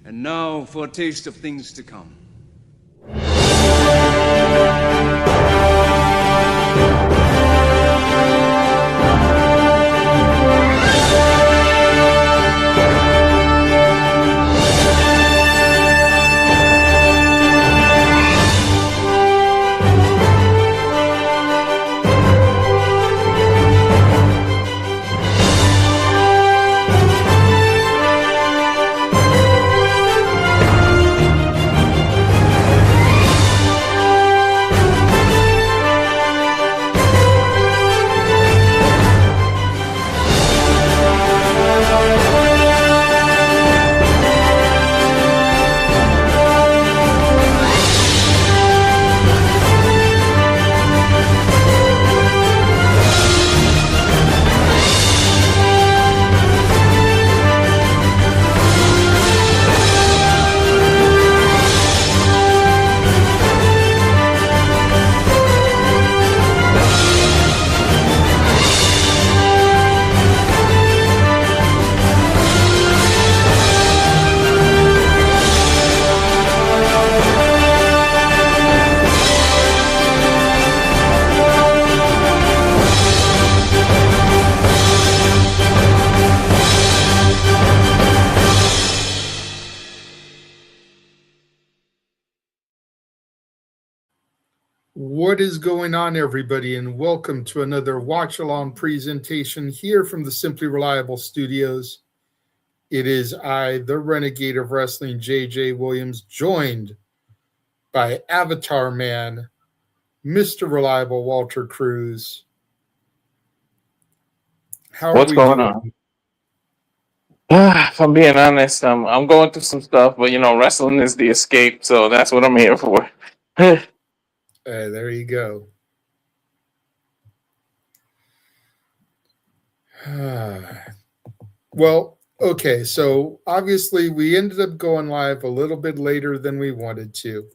And now for a taste of things to come. What is going on, everybody, and welcome to another watch-along presentation here from the Simply Reliable Studios. It is I, the Renegade of Wrestling, J.J. Williams, joined by Avatar Man, Mr. Reliable Walter Cruz. How are What's we going doing? on? If I'm being honest, I'm going through some stuff, but wrestling is the escape, so that's what I'm here for. There you go. Well, okay, so obviously we ended up going live a little bit later than we wanted to.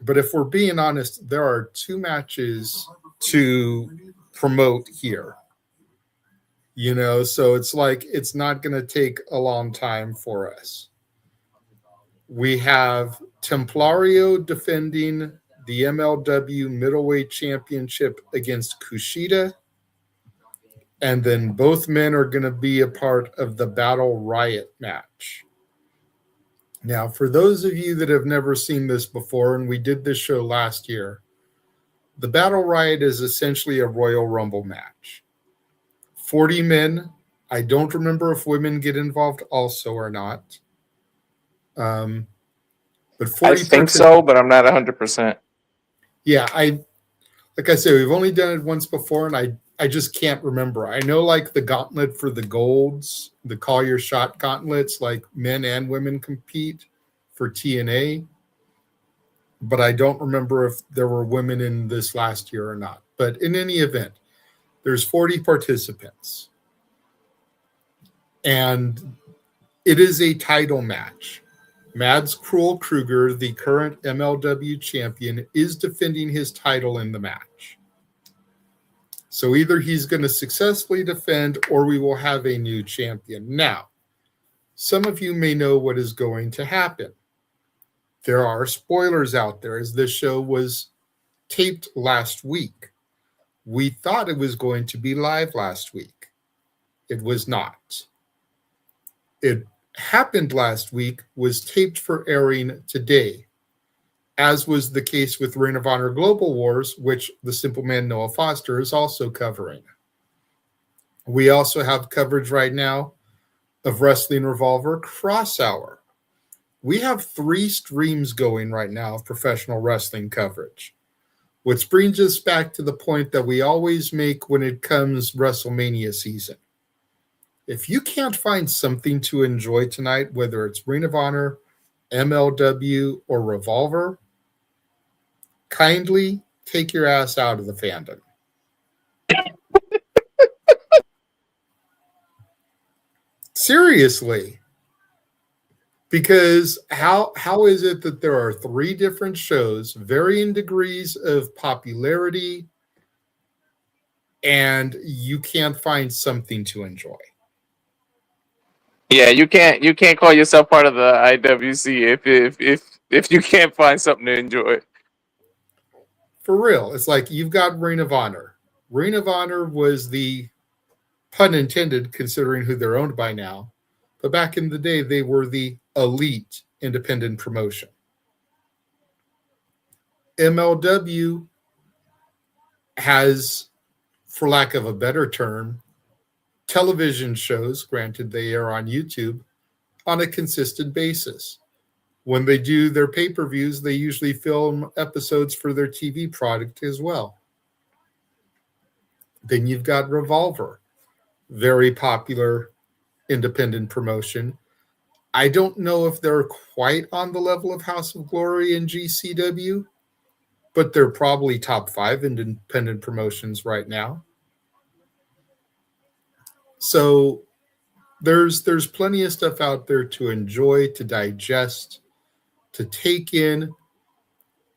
But if we're being honest, there are two matches to promote here. So it's like it's not going to take a long time for us. We have Templario defending the MLW Middleweight Championship against Kushida. And then both men are going to be a part of the Battle Riot match. Now, for those of you that have never seen this before, and we did this show last year, the Battle Riot is essentially a Royal Rumble match. 40 men. I don't remember if women get involved also or not. But 40 I think so, but I'm not 100%. Yeah, like I said, we've only done it once before, and I just can't remember. I know like the gauntlet for the golds, the call your shot gauntlets, like men and women compete for TNA. But I don't remember if there were women in this last year or not. But in any event, there's 40 participants. And it is a title match. Mads Krugger, the current MLW champion, is defending his title in the match. So either he's going to successfully defend or we will have a new champion. Now, some of you may know what is going to happen. There are spoilers out there as this show was taped last week. We thought it was going to be live last week. It was not. It happened last week, was taped for airing today, as was the case with Ring of Honor Global Wars, which the Simple Man Noah Foster is also covering. We also have coverage right now of Wrestling Revolver Cross Hour. We have 3 streams going right now of professional wrestling coverage, which brings us back to the point that we always make when it comes WrestleMania season. If you can't find something to enjoy tonight, whether it's Ring of Honor, MLW, or Revolver, kindly take your ass out of the fandom. Seriously. Because how is it that there are 3 different shows, varying degrees of popularity, and you can't find something to enjoy? Yeah, you can't call yourself part of the IWC if you can't find something to enjoy. For real. It's like you've got Ring of Honor. Ring of Honor was the, pun intended, considering who they're owned by now, but back in the day, they were the elite independent promotion. MLW has, for lack of a better term, television shows, granted they air on YouTube, on a consistent basis. When they do their pay-per-views, they usually film episodes for their TV product as well. Then you've got Revolver, very popular independent promotion. I don't know if they're quite on the level of House of Glory and GCW, but they're probably top 5 independent promotions right now. So there's plenty of stuff out there to enjoy, to digest, to take in,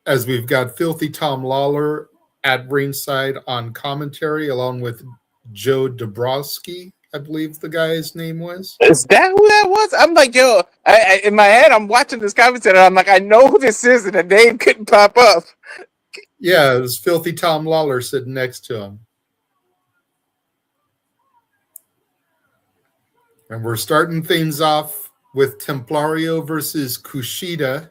as we've got Filthy Tom Lawler at ringside on commentary, along with Joe Dabrowski, I believe the guy's name was. Is that who that was? I'm like, yo, in my head, I'm watching this commentary. I'm like, I know who this is, and the name couldn't pop up. Yeah, it was Filthy Tom Lawler sitting next to him. And we're starting things off with Templario versus Kushida,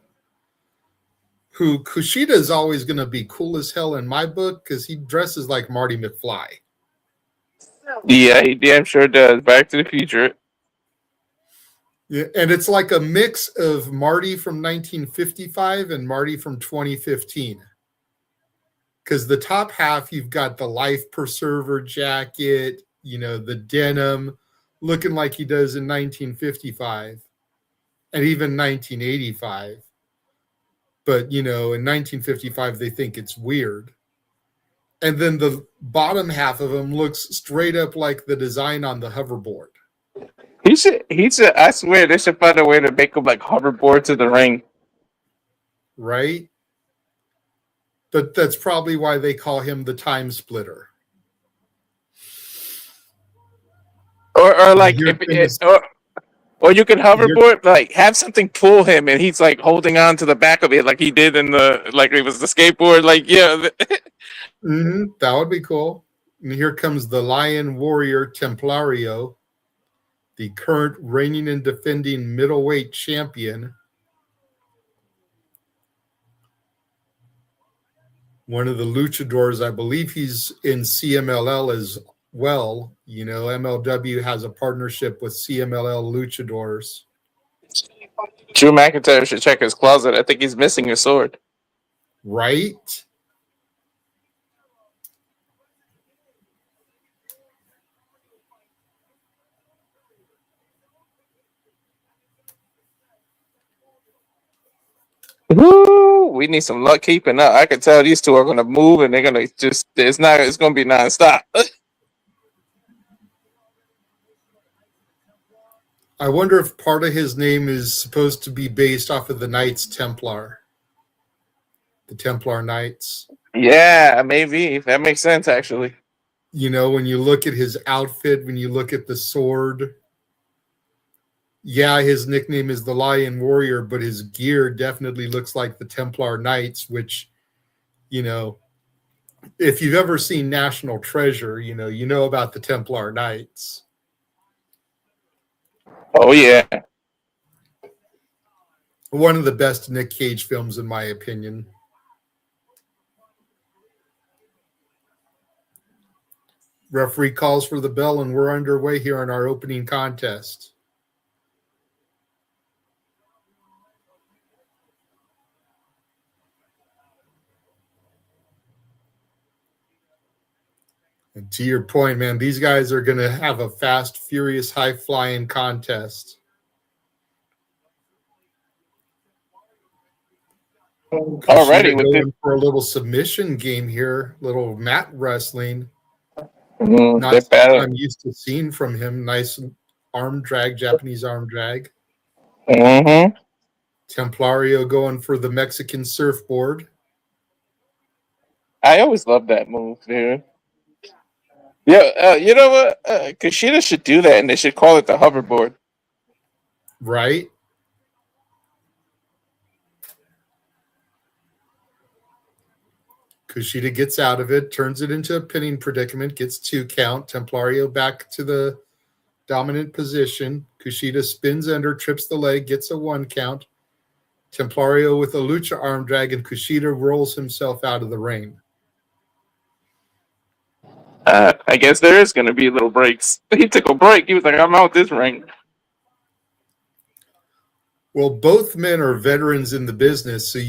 who Kushida is always going to be cool as hell in my book because he dresses like Marty McFly. Yeah, he damn sure does. Back to the Future. Yeah, and it's like a mix of Marty from 1955 and Marty from 2015. Because the top half, you've got the life preserver jacket, the denim, looking like he does in 1955 and even 1985. But, in 1955, they think it's weird. And then the bottom half of him looks straight up like the design on the hoverboard. He should, I swear, they should find a way to make him like hoverboard to the ring. Right? But that's probably why they call him the time splitter. Or like, or you can hoverboard, like have something pull him, and he's like holding on to the back of it, like he did in it was the skateboard. Like, yeah, that would be cool. And here comes the Lion Warrior Templario, the current reigning and defending middleweight champion. One of the luchadors, I believe he's in CMLL as well. MLW has a partnership with CMLL luchadors. Drew McIntyre should check his closet. I think he's missing his sword. Right? Woo! We need some luck keeping up. I can tell these two are going to move, and they're going to just, it's going to be nonstop. I wonder if part of his name is supposed to be based off of the Knights Templar. The Templar Knights. Yeah, maybe. That makes sense, actually. When you look at his outfit, when you look at the sword, yeah, his nickname is the Lion Warrior, but his gear definitely looks like the Templar Knights, which, if you've ever seen National Treasure, you know about the Templar Knights. Oh, yeah. One of the best Nick Cage films, in my opinion. Referee calls for the bell, and we're underway here in our opening contest. And to your point, man, these guys are going to have a fast, furious, high-flying contest. Already with going for a little submission game here, little mat wrestling. Mm-hmm. Not something I'm used to seeing from him. Nice arm drag, Japanese arm drag. Mm-hmm. Templario going for the Mexican surfboard. I always love that move, dude. Yeah, you know what? Kushida should do that, and they should call it the hoverboard. Right? Kushida gets out of it, turns it into a pinning predicament, gets 2 count. Templario back to the dominant position. Kushida spins under, trips the leg, gets a 1 count. Templario with a lucha arm drag, and Kushida rolls himself out of the ring. I guess there is going to be little breaks. He took a break. He was like, I'm out this ring. Well, both men are veterans in the business, so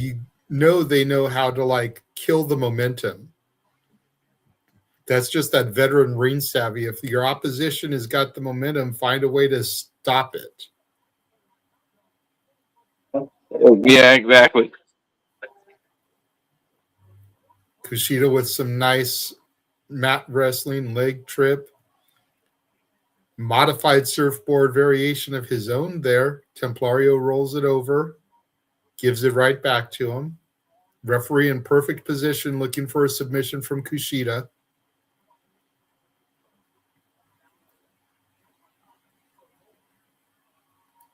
they know how to like kill the momentum. That's just that veteran ring savvy. If your opposition has got the momentum, find a way to stop it. Yeah, exactly. Kushida with some nice mat wrestling, leg trip. Modified surfboard variation of his own there. Templario rolls it over, gives it right back to him. Referee in perfect position looking for a submission from Kushida.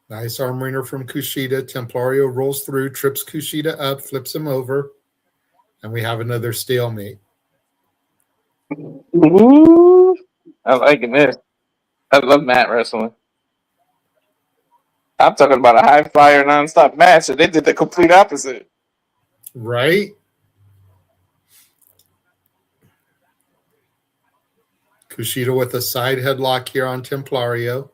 Nice arm wringer from Kushida. Templario rolls through, trips Kushida up, flips him over, and we have another stalemate. Ooh, I like this. I love mat wrestling. I'm talking about a high flyer nonstop match, and they did the complete opposite. Right? Kushida with a side headlock here on Templario.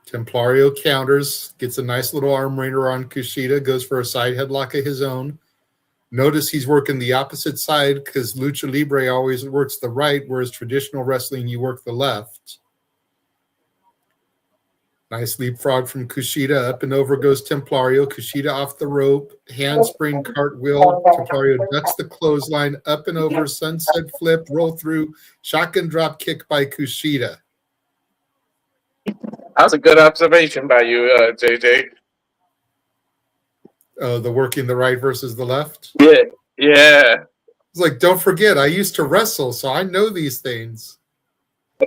Templario counters, gets a nice little arm wringer on Kushida, goes for a side headlock of his own. Notice he's working the opposite side because Lucha Libre always works the right, whereas traditional wrestling, you work the left. Nice leapfrog from Kushida. Up and over goes Templario. Kushida off the rope. Handspring cartwheel. Templario ducks the clothesline. Up and over. Sunset flip. Roll through. Shotgun drop kick by Kushida. That was a good observation by you, JJ. Oh, the working the right versus the left? Yeah. It's like, don't forget, I used to wrestle, so I know these things.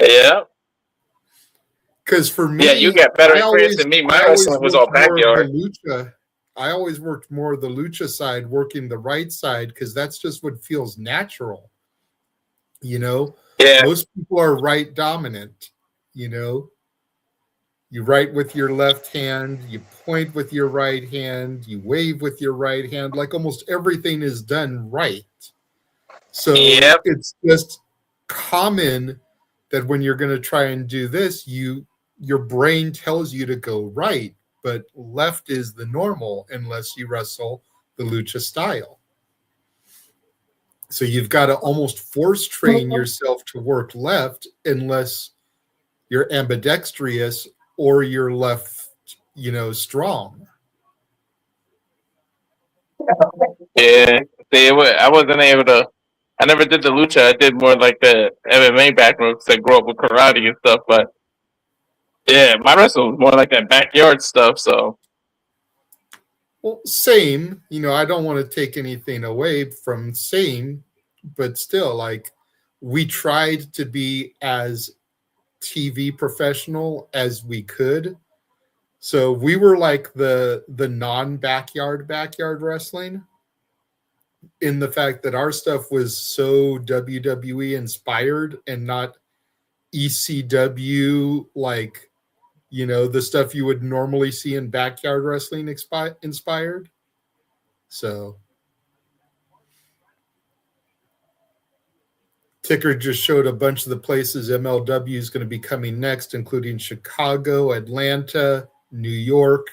Yeah. Because for me, yeah, you got better experience than me. My wrestling was all backyard. I always worked more of the lucha side, working the right side, because that's just what feels natural. You know? Yeah. Most people are right dominant, you know? You write with your left hand, you point with your right hand, you wave with your right hand, like almost everything is done right. So It's just common that when you're going to try and do this, your brain tells you to go right, but left is the normal unless you wrestle the lucha style. So you've got to almost force train yourself to work left unless you're ambidextrous or you're left, strong. Yeah. I wasn't able to. I never did the lucha. I did more like the MMA background because I grew up with karate and stuff. But yeah, my wrestling was more like that backyard stuff. So. Well, same. I don't want to take anything away from same, but still, like, we tried to be as TV professional as we could. So we were like the non-backyard wrestling, in the fact that our stuff was so WWE inspired and not ECW, like, the stuff you would normally see in backyard wrestling inspired. So Ticker just showed a bunch of the places MLW is going to be coming next, including Chicago, Atlanta, New York.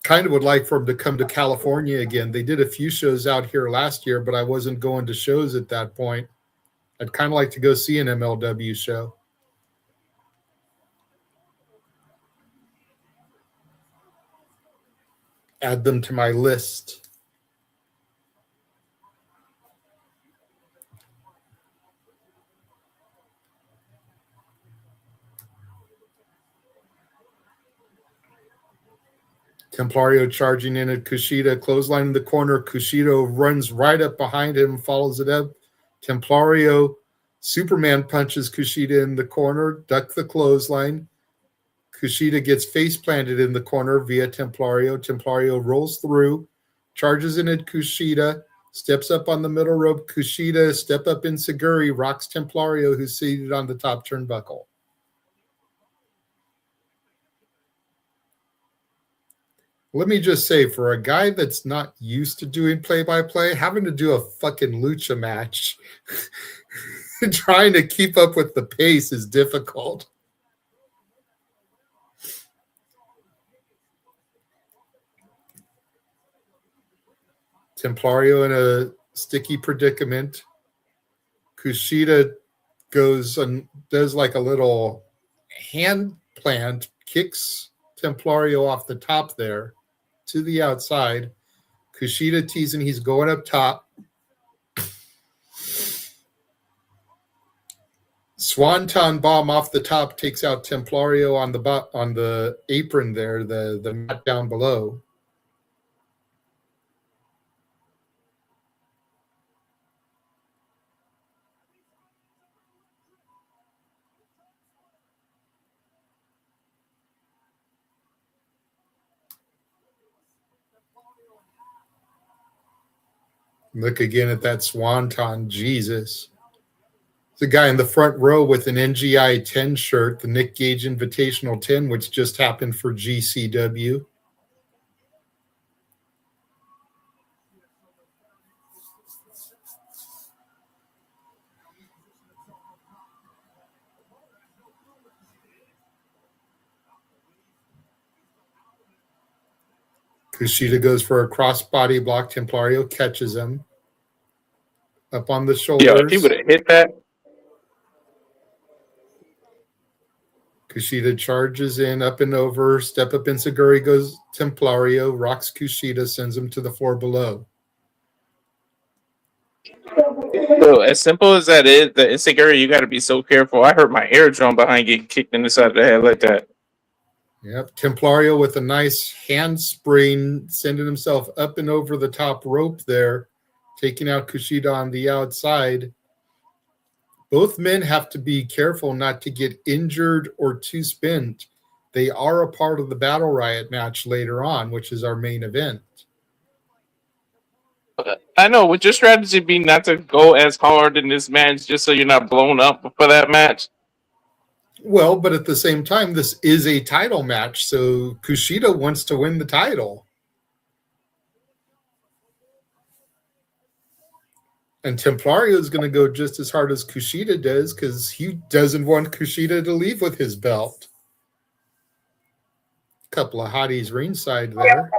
Kind of would like for them to come to California again. They did a few shows out here last year, but I wasn't going to shows at that point. I'd kind of like to go see an MLW show. Add them to my list. Templario charging in at Kushida, clothesline in the corner. Kushida runs right up behind him, follows it up. Templario Superman punches Kushida in the corner, duck the clothesline. Kushida gets face planted in the corner via Templario. Templario rolls through, charges in at Kushida, steps up on the middle rope. Kushida step up in Seguri, rocks Templario, who's seated on the top turnbuckle. Let me just say, for a guy that's not used to doing play-by-play, having to do a fucking lucha match, trying to keep up with the pace is difficult. Templario in a sticky predicament. Kushida goes and does like a little hand plant, kicks Templario off the top there to the outside. Kushida teasing he's going up top. Swanton bomb off the top takes out Templario on the apron there, the mat down below. Look again at that Swanton, Jesus. The guy in the front row with an NGI 10 shirt, the Nick Gage Invitational 10, which just happened for GCW. Kushida goes for a crossbody block. Templario catches him up on the shoulders. Yeah, if he would have hit that. Kushida charges in, up and over, step up in Seguri goes Templario, rocks Kushida, sends him to the floor below. So as simple as that is, the insecurity, you got to be so careful. I hurt my eardrum behind getting kicked in the side of the head like that. Yep, Templario with a nice handspring, sending himself up and over the top rope there, taking out Kushida on the outside. Both men have to be careful not to get injured or too spent. They are a part of the Battle Riot match later on, which is our main event. I know. Would your strategy be not to go as hard in this match just so you're not blown up for that match? Well, but at the same time, this is a title match, so Kushida wants to win the title. And Templario is going to go just as hard as Kushida does because he doesn't want Kushida to leave with his belt. Couple of hotties ringside there.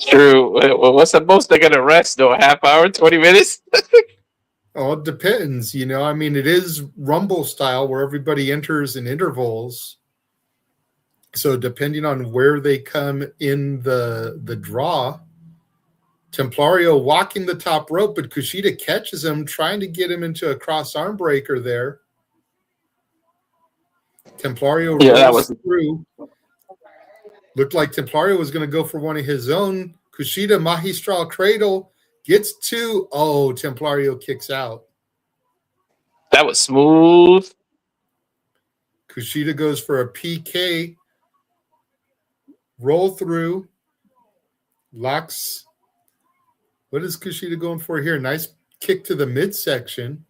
True. Well, what's the most they're going to rest, though? A half hour, 20 minutes? Oh, it depends. You know, I mean, it is Rumble style where everybody enters in intervals. So depending on where they come in the draw, Templario walking the top rope, but Kushida catches him, trying to get him into a cross arm breaker there. Templario rolls through. Looked like Templario was going to go for one of his own. Kushida Magistral Cradle gets two. Oh, Templario kicks out. That was smooth. Kushida goes for a PK. Roll through. Locks. What is Kushida going for here? Nice kick to the midsection.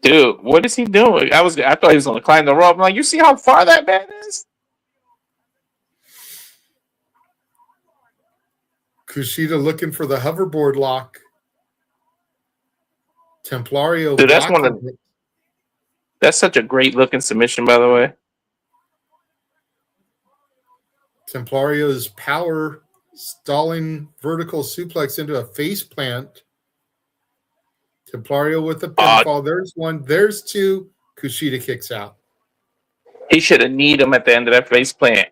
Dude, what is he doing? I thought he was going to climb the rope. I'm like, you see how far that man is? Kushida looking for the hoverboard lock. Templario. Dude, that's such a great looking submission, by the way. Templario's power stalling vertical suplex into a face plant. Templario with the pinfall. There's one. There's two. Kushida kicks out. He should have kneed him at the end of that face plant.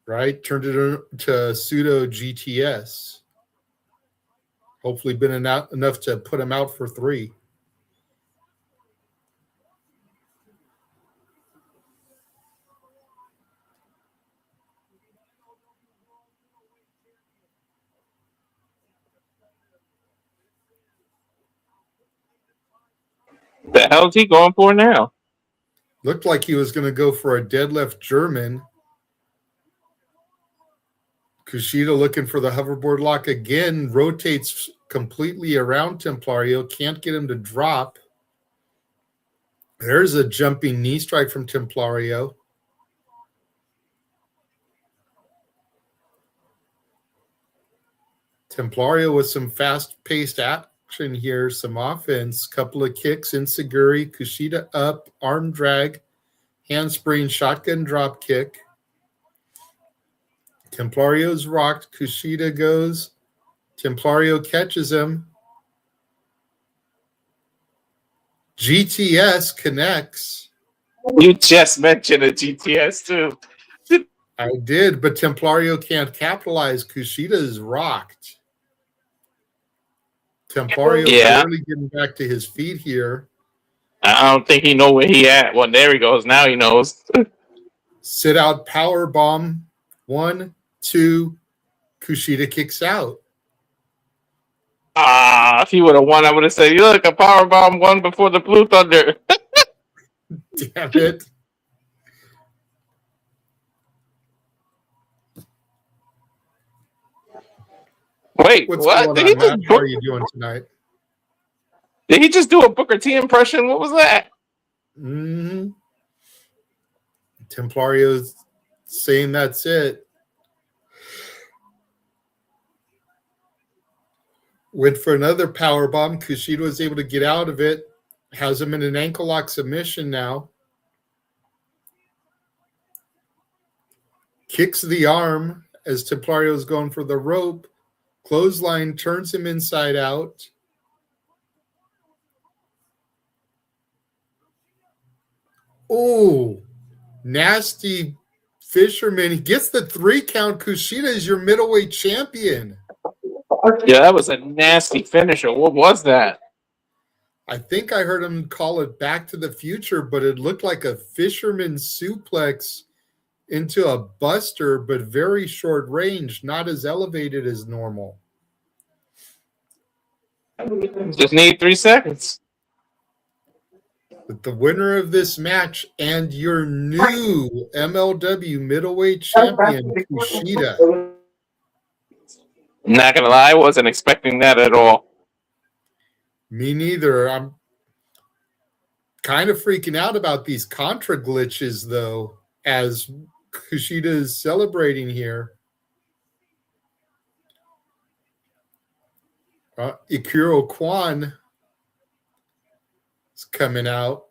Right? Turned it to pseudo GTS. Hopefully been enough to put him out for 3. The hell is he going for now? Looked like he was going to go for a deadlift German. Kushida looking for the hoverboard lock again. Rotates completely around Templario. Can't get him to drop. There's a jumping knee strike from Templario. Templario with some fast-paced action here, some offense, couple of kicks, enziguri, Kushida up, arm drag, handspring, shotgun drop kick. Templario's rocked, Kushida goes, Templario catches him. GTS connects. You just mentioned a GTS too. I did, but Templario can't capitalize. Kushida is rocked. Templario barely getting back to his feet here. I don't think he know where he at. Well, there he goes. Now he knows. Sit out power bomb. 1, 2. Kushida kicks out. If he would have won, I would have said, "Look, a power bomb won before the Blue Thunder." Damn it. Wait, What's what? going on, Matt? How are you doing tonight? Did he just do a Booker T impression? What was that? Templario's saying that's it. Went for another power bomb. Kushida was able to get out of it. Has him in an ankle lock submission now. Kicks the arm as Templario is going for the rope. Clothesline turns him inside out. Oh, nasty fisherman. He gets the 3 count. Kushida is your middleweight champion. Yeah, that was a nasty finisher. What was that? I think I heard him call it Back to the Future, but it looked like a fisherman suplex into a buster, but very short range, not as elevated as normal. Just need 3 seconds. But the winner of this match and your new MLW middleweight champion, Kushida. Not gonna lie, I wasn't expecting that at all. Me neither. I'm kind of freaking out about these Contra glitches, though, as Kushida is celebrating here. Ikuro Kwon is coming out.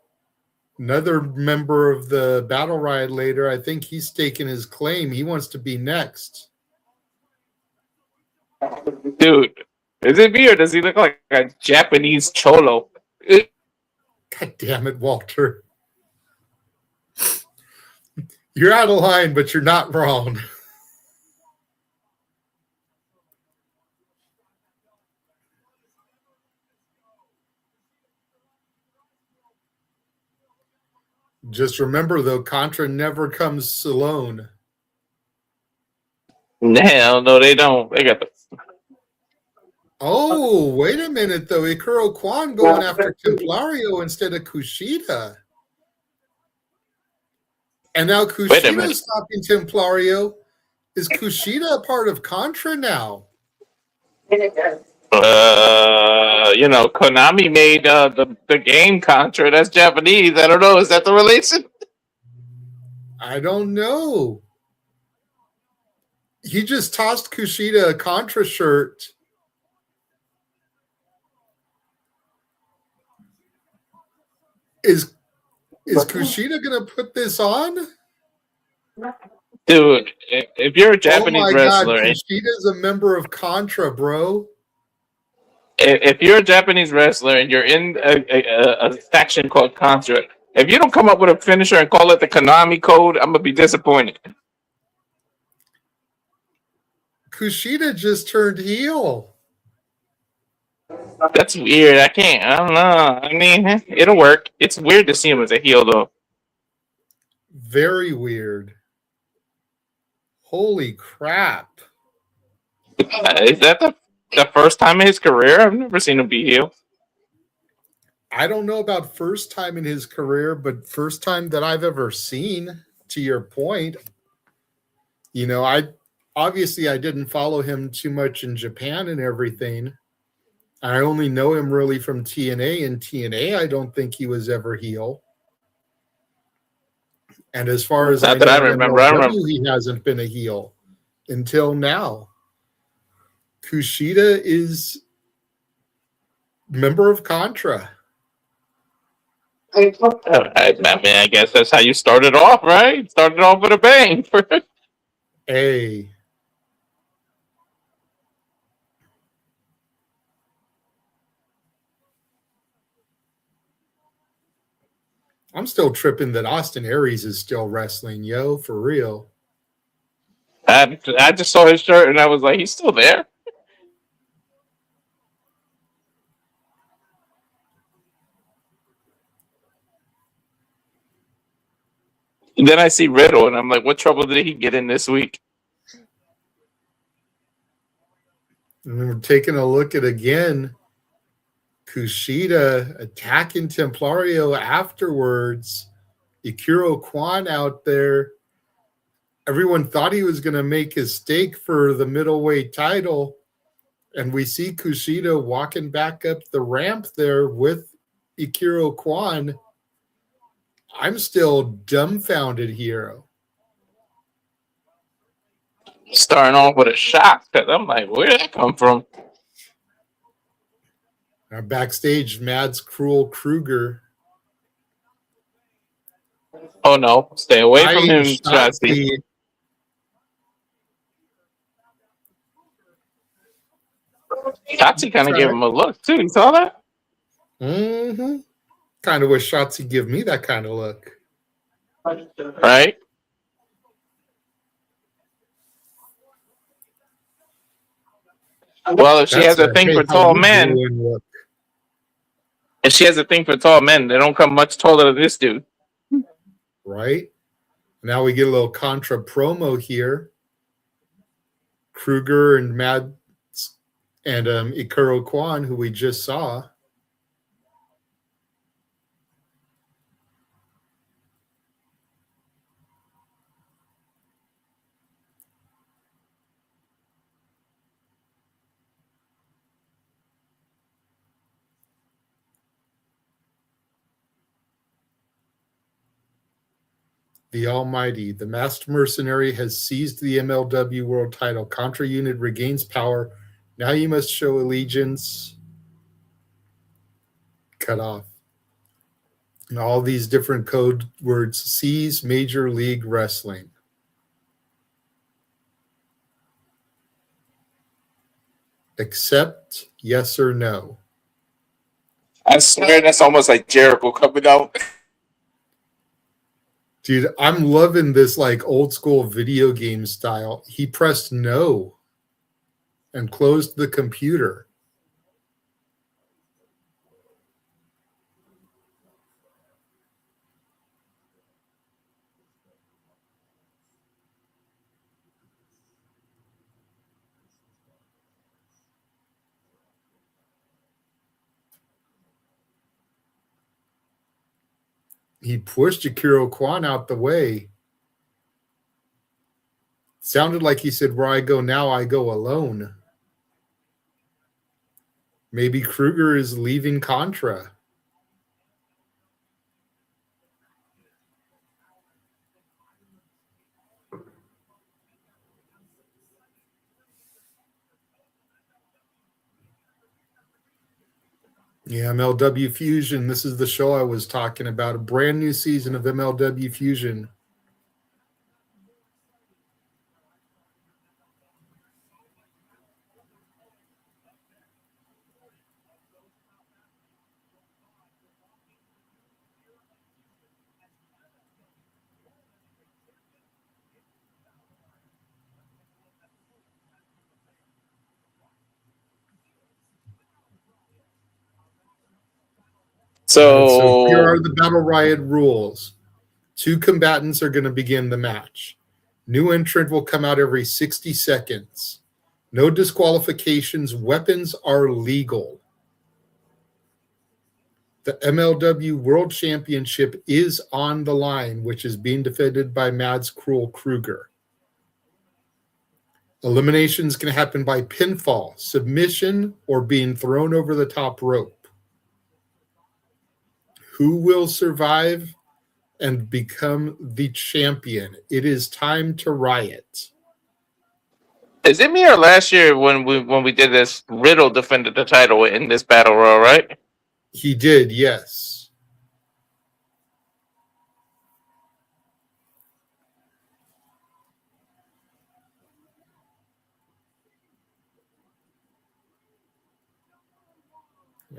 Another member of the Battle Riot later. I think he's taking his claim. He wants to be next. Dude, is it me or does he look like a Japanese cholo? God damn it, Walter. You're out of line, but you're not wrong. Just remember, though, Contra never comes alone. Hell no, they don't. They got the... Oh, wait a minute, though. Ikuro Kwon going after Templario instead of Kushida. And now Kushida stopping Templario. Is Kushida a part of Contra now? Konami made the game Contra. That's Japanese. I don't know. Is that the relation? I don't know. He just tossed Kushida a Contra shirt. Is Kushida going to put this on? Dude, if you're a Japanese wrestler... God, Kushida's a member of Contra, bro. If you're a Japanese wrestler and you're in a faction called Contra, if you don't come up with a finisher and call it the Konami code, I'm going to be disappointed. Kushida just turned heel. That's weird. I don't know. I mean, it'll work. It's weird to see him as a heel, though. Very weird. Holy crap. Is that the first time in his career? I've never seen him be heel. I don't know about first time in his career, but first time that I've ever seen, to your point. I didn't follow him too much in Japan and everything. I only know him really from TNA. In TNA, I don't think he was ever heel. And as far as Not that I remember, he hasn't been a heel until now. Kushida is member of Contra. I mean, I guess that's how you started off, right? Started off with a bang. Hey. I'm still tripping that Austin Aries is still wrestling, yo, for real. I just saw his shirt and I was like, he's still there. And then I see Riddle and I'm like, what trouble did he get in this week? And we're taking a look at again Kushida attacking Templario afterwards. Ikuro Kwon out there. Everyone thought he was going to make his stake for the middleweight title. And we see Kushida walking back up the ramp there with Ikuro Kwon. I'm still dumbfounded here. Starting off with a shock because I'm like, where did that come from? Our backstage, Mads Krugger. Oh no, stay away from him, Shotzi. Shotzi kind of gave him a look too. You saw that? Mm-hmm. Kind of wish Shotzi give me that kind of look. Right? Well, if she has a thing for tall men, they don't come much taller than this dude. Right? Now we get a little Contra promo here. Krugger and Mads and Ikuro Kwon, who we just saw. The Almighty, the Masked Mercenary, has seized the MLW World Title. Contra Unit regains power. Now you must show allegiance. Cut off. And all these different code words. Seize Major League Wrestling. Accept, yes or no. I swear that's almost like Jericho coming out. Dude, I'm loving this like old school video game style. He pressed no and closed the computer. He pushed Ikuro Kwon out the way. Sounded like he said, where I go now, I go alone. Maybe Krugger is leaving Contra. Yeah, MLW Fusion. This is the show I was talking about. A brand new season of MLW Fusion. So here are the Battle Riot rules. 2 combatants are going to begin the match. New entrant will come out every 60 seconds. No disqualifications. Weapons are legal. The MLW World Championship is on the line, which is being defended by Mads Krugger. Eliminations can happen by pinfall, submission, or being thrown over the top rope. Who will survive and become the champion? It is time to riot. Is it me or last year when we did this? Riddle defended the title in this battle royal, right? He did, yes.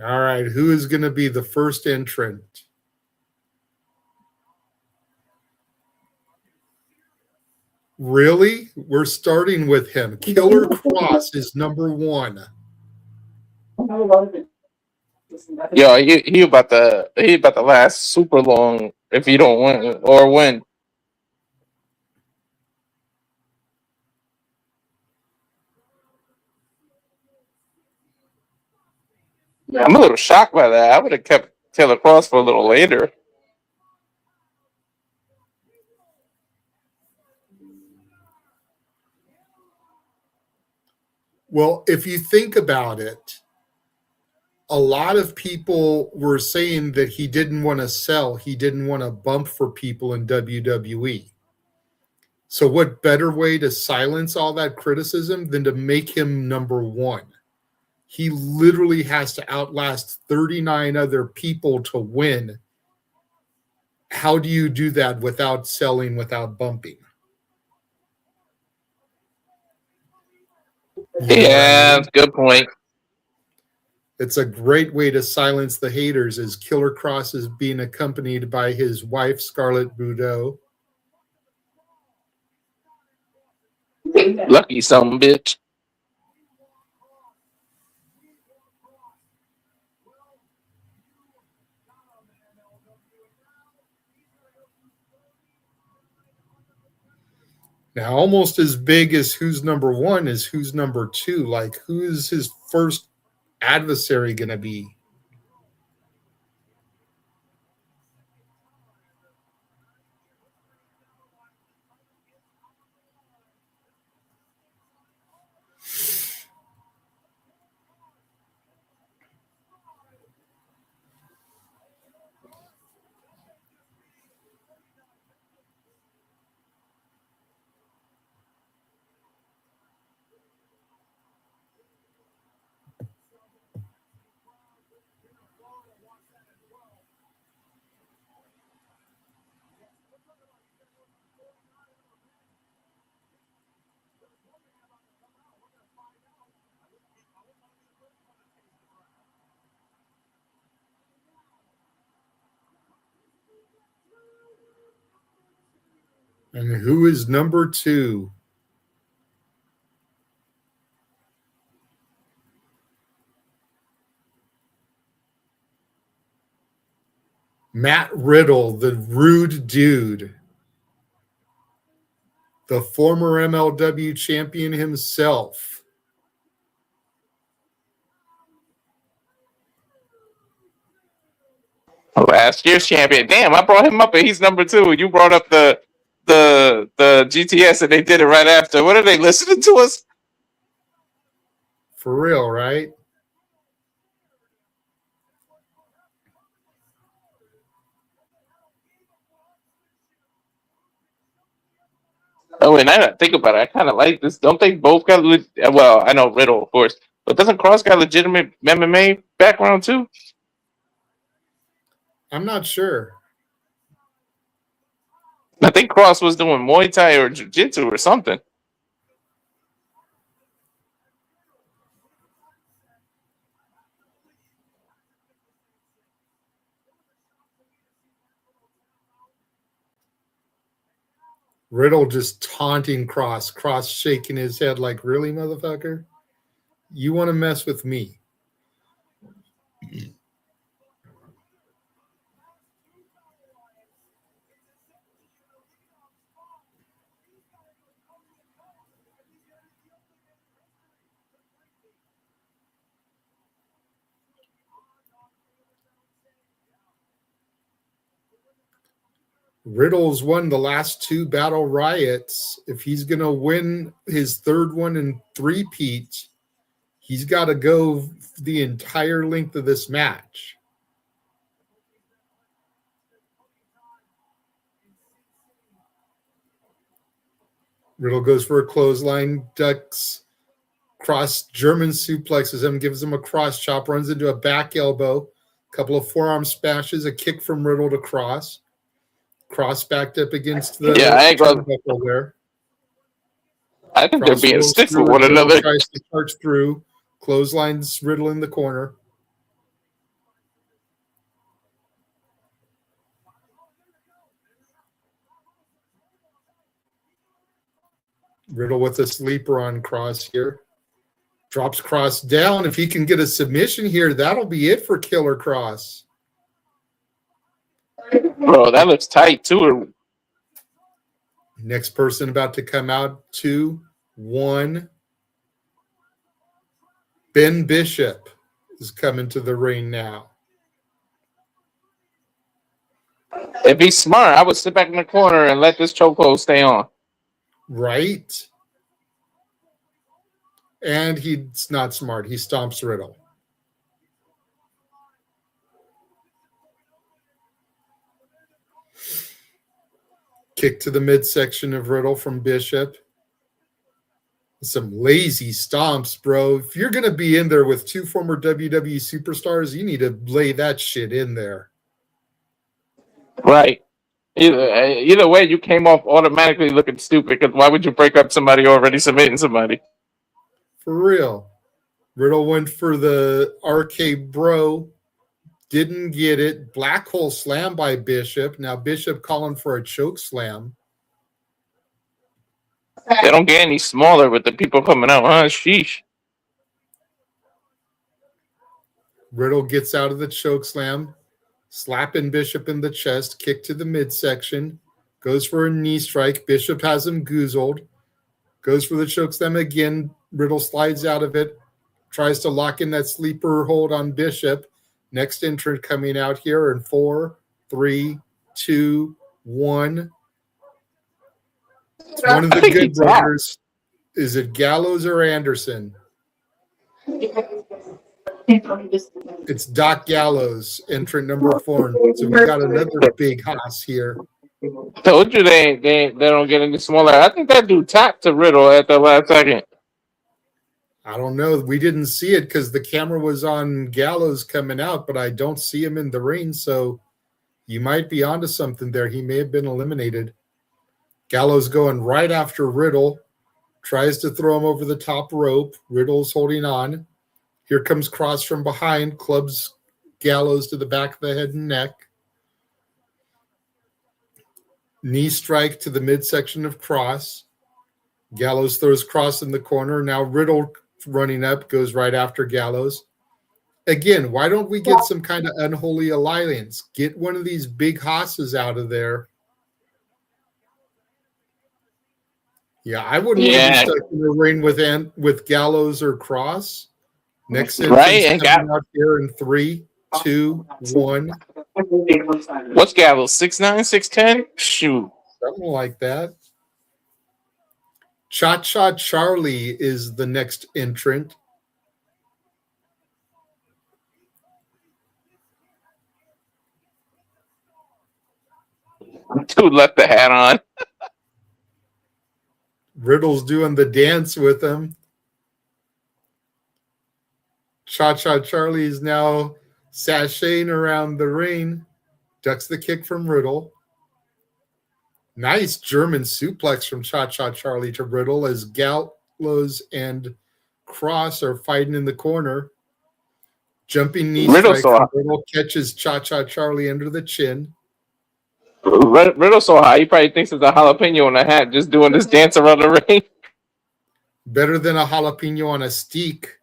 All right, who is going to be the first entrant? Really? We're starting with him. Killer Kross is number 1. Yo, he about to last super long if he don't win or win. I'm a little shocked by that. I would have kept Taylor Kross for a little later. Well, if you think about it, a lot of people were saying that he didn't want to sell. He didn't want to bump for people in WWE. So what better way to silence all that criticism than to make him number 1? He literally has to outlast 39 other people to win. How do you do that without selling, without bumping? Yeah, good point. It's a great way to silence the haters, as Killer Kross is being accompanied by his wife, Scarlett Bordeaux. Lucky some bitch. Now, almost as big as who's number 1 is who's number 2. Like, who is his first adversary going to be? And who is number 2? Matt Riddle, the rude dude. The former MLW champion himself. Last year's champion. Damn, I brought him up and he's number 2. You brought up the GTS and they did it right after. What are they listening to us? For real, right? Oh, and I think about it. I kind of like this. Don't they both got? Well, I know Riddle, of course, but doesn't Kross got legitimate MMA background too? I'm not sure. I think Kross was doing Muay Thai or Jiu-Jitsu or something. Riddle just taunting Kross. Kross shaking his head like, really, motherfucker? You want to mess with me? Riddle's won the last 2 Battle Riots. If he's going to win his 3rd one in 3-peat, he's got to go the entire length of this match. Riddle goes for a clothesline, ducks, Kross German suplexes him, gives him a cross chop, runs into a back elbow, a couple of forearm smashes, a kick from Riddle to Kross. Kross backed up against the turnbuckle there. I think Kross they're being stiff with one another. Tries to charge through, clotheslines Riddle in the corner. Riddle with a sleeper on Kross here. Drops Kross down. If he can get a submission here, that'll be it for Killer Kross. Bro, that looks tight too. Next person about to come out, 2, 1. Ben Bishop is coming to the ring now. If he's smart, I would sit back in the corner and let this chokehold stay on. Right? And he's not smart. He stomps Riddle. Kick to the midsection of Riddle from Bishop. Some lazy stomps, bro. If you're going to be in there with 2 former WWE superstars, you need to lay that shit in there. Right. Either way, you came off automatically looking stupid, because why would you break up somebody already submitting somebody? For real. Riddle went for the RK Bro. Didn't get it. Black hole slam by Bishop. Now Bishop calling for a choke slam. They don't get any smaller with the people coming out. Sheesh. Riddle gets out of the choke slam. Slapping Bishop in the chest. Kick to the midsection. Goes for a knee strike. Bishop has him goozled. Goes for the choke slam again. Riddle slides out of it. Tries to lock in that sleeper hold on Bishop. Next entrant coming out here in 4, 3, 2, 1. It's one of the good brothers. Is it Gallows or Anderson? It's Doc Gallows, entrant number 4. So we got another big hoss here. Told you they don't get any smaller. I think that dude tapped to Riddle at the last second. I don't know. We didn't see it because the camera was on Gallows coming out, but I don't see him in the ring, so you might be onto something there. He may have been eliminated. Gallows going right after Riddle. Tries to throw him over the top rope. Riddle's holding on. Here comes Kross from behind. Clubs Gallows to the back of the head and neck. Knee strike to the midsection of Kross. Gallows throws Kross in the corner. Now Riddle running up, goes right after Gallows. Again, why don't we get some kind of unholy alliance? Get one of these big hosses out of there. Yeah, I wouldn't want to be stuck in the ring with Gallows or Kross. Next entrance coming out here in 3, 2, 1. What's Gallows? 6'9", 6'10"? Shoot. Something like that. Cha-Cha Charlie is the next entrant. Dude left the hat on. Riddle's doing the dance with him. Cha-Cha Charlie is now sashaying around the ring. Ducks the kick from Riddle. Nice German suplex from Cha-Cha Charlie to Riddle as Gallows and Kross are fighting in the corner. Jumping knee strike from Riddle catches Cha-Cha Charlie under the chin. Riddle so high, he probably thinks it's a jalapeno on a hat just doing this dance around the ring. Better than a jalapeno on a steak.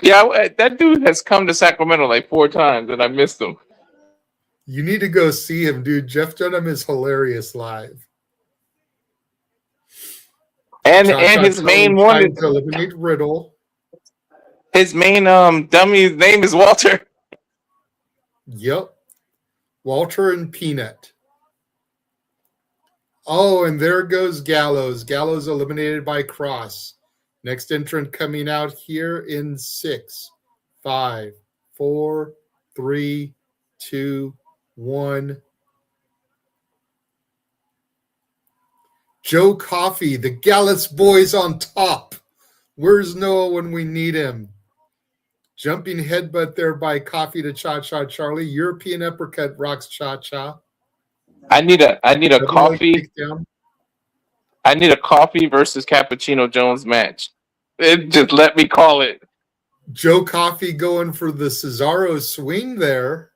Yeah, that dude has come to Sacramento like 4 times and I missed him. You need to go see him, dude. Jeff Dunham is hilarious live. And his main one is to eliminate Riddle. His main dummy's name is Walter. Yep. Walter and Peanut. Oh, and there goes Gallows. Gallows eliminated by Kross. Next entrant coming out here in 6, 5, 4, 3, 2, 1. Joe Coffey, the Gallus boys on top. Where's Noah when we need him? Jumping headbutt there by Coffey to Cha-Cha Charlie. European uppercut rocks Cha-Cha. I need a Coffey. Takedown. I need a Coffey versus Cappuccino Jones match. Just let me call it. Joe Coffey going for the Cesaro swing there.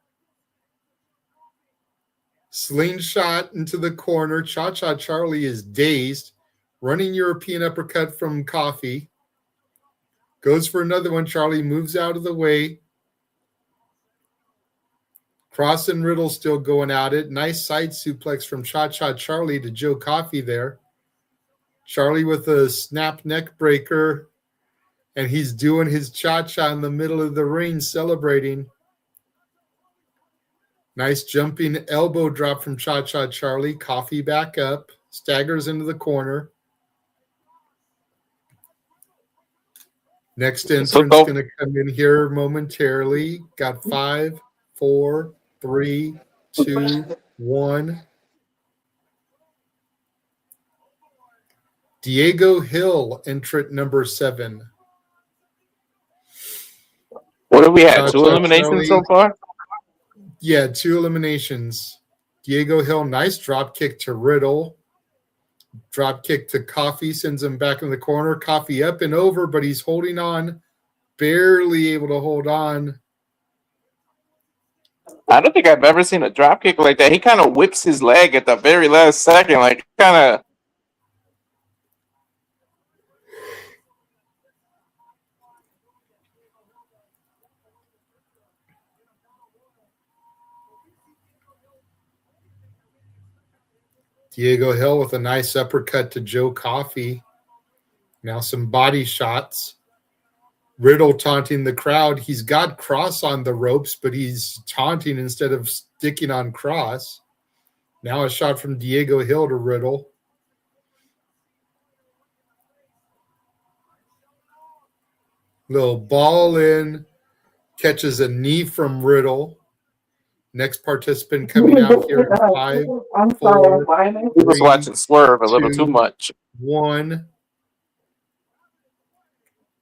Slingshot into the corner. Cha-Cha Charlie is dazed. Running European uppercut from Coffey. Goes for another one. Charlie moves out of the way. Kross and Riddle still going at it. Nice side suplex from Cha-Cha Charlie to Joe Coffey there. Charlie with a snap neck breaker. And he's doing his cha-cha in the middle of the ring, celebrating. Nice jumping elbow drop from Cha-Cha Charlie. Coffey back up. Staggers into the corner. Next entrance going to come in here momentarily. Got 5, 4, 3, 2, 1. Diego Hill, entrant number 7. What do we have? 2 eliminations so far? Yeah, 2 eliminations. Diego Hill, nice drop kick to Riddle. Drop kick to Coffey, sends him back in the corner. Coffey up and over, but he's holding on. Barely able to hold on. I don't think I've ever seen a drop kick like that. He kind of whips his leg at the very last second, like kind of. Diego Hill with a nice uppercut to Joe Coffey. Now some body shots. Riddle taunting the crowd. He's got Kross on the ropes, but he's taunting instead of sticking on Kross. Now a shot from Diego Hill to Riddle. Little ball in. Catches a knee from Riddle. Next participant coming out here in 5, 4, He was watching Swerve a little too much. 1.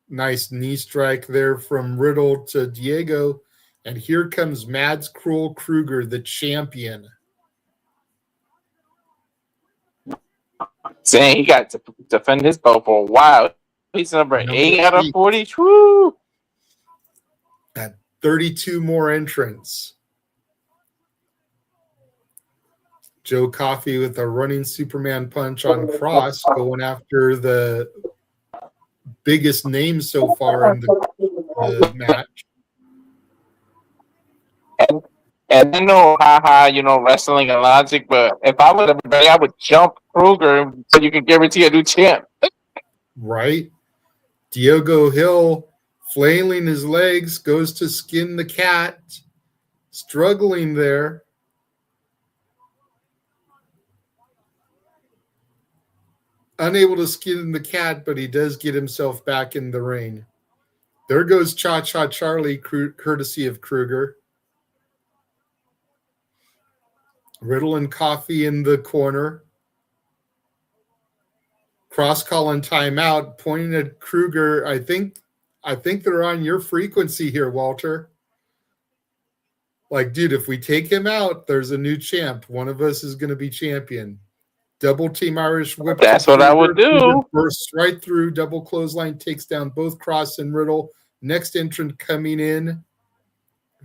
Nice knee strike there from Riddle to Diego. And here comes Mads Krugger, the champion. Saying he got to defend his belt for a while. He's number 8 out of 40. Woo! At 32 more entrants. Joe Coffey with a running Superman punch on Kross, going after the biggest name so far in the match. And I know, wrestling and logic, but if I was everybody, I would jump Krugger so you can guarantee a new champ. Right. Diego Hill flailing his legs, goes to skin the cat, struggling there. Unable to skin the cat, but he does get himself back in the ring. There goes Cha-Cha Charlie, courtesy of Krugger. Riddle and Coffey in the corner. Kross calling timeout, pointing at Krugger. I think they're on your frequency here, Walter. Like, dude, if we take him out, there's a new champ. One of us is going to be champion. Double team Irish whip. That's what I would do. Bursts right through. Double clothesline takes down both Kross and Riddle. Next entrant coming in.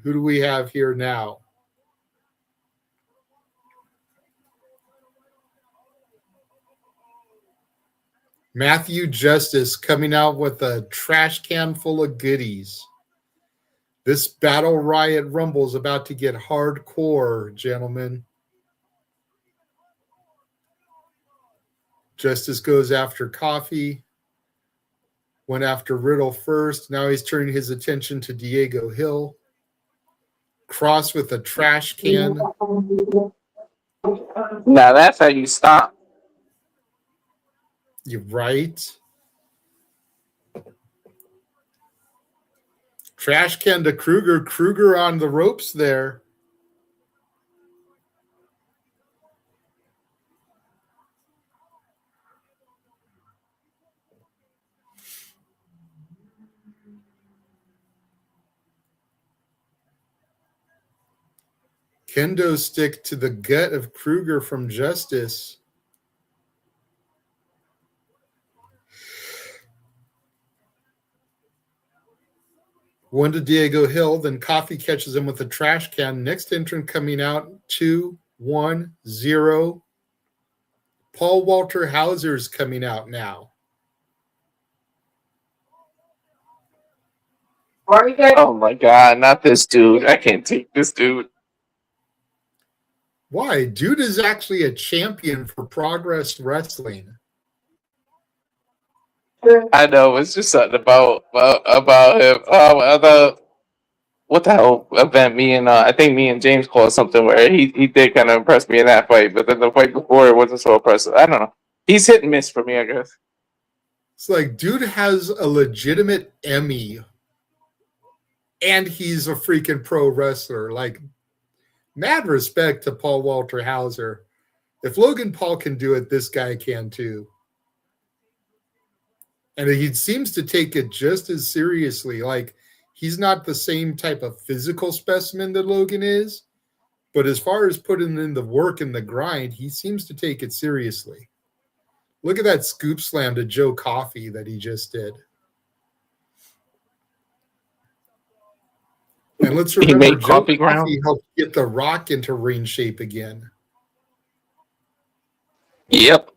Who do we have here now? Matthew Justice coming out with a trash can full of goodies. This Battle Riot Rumble is about to get hardcore, gentlemen. Justice goes after Coffey. Went after Riddle first. Now he's turning his attention to Diego Hill. Kross with a trash can. Now that's how you stop. You're right. Trash can to Krugger. Krugger on the ropes there. Kendo stick to the gut of Krugger from Justice. One to Diego Hill, then Coffey catches him with a trash can. Next entrant coming out, 2-1-0. Paul Walter Hauser's coming out now. Oh my God, not this dude. I can't take this dude. Why? Dude is actually a champion for Progress Wrestling. I know, it's just something about him. What the hell event I think me and James called something where he did kind of impress me in that fight, but then the fight before it wasn't so impressive. I don't know. He's hit and miss for me, I guess. It's like, dude has a legitimate Emmy and he's a freaking pro wrestler. Like, mad respect to Paul Walter Hauser. If Logan Paul can do it, this guy can too. And he seems to take it just as seriously. Like, he's not the same type of physical specimen that Logan is, but as far as putting in the work and the grind, he seems to take it seriously. Look at that scoop slam to Joe Coffey that he just did. And let's remember, Joe Coffey helped get The Rock into ring shape again. Yep.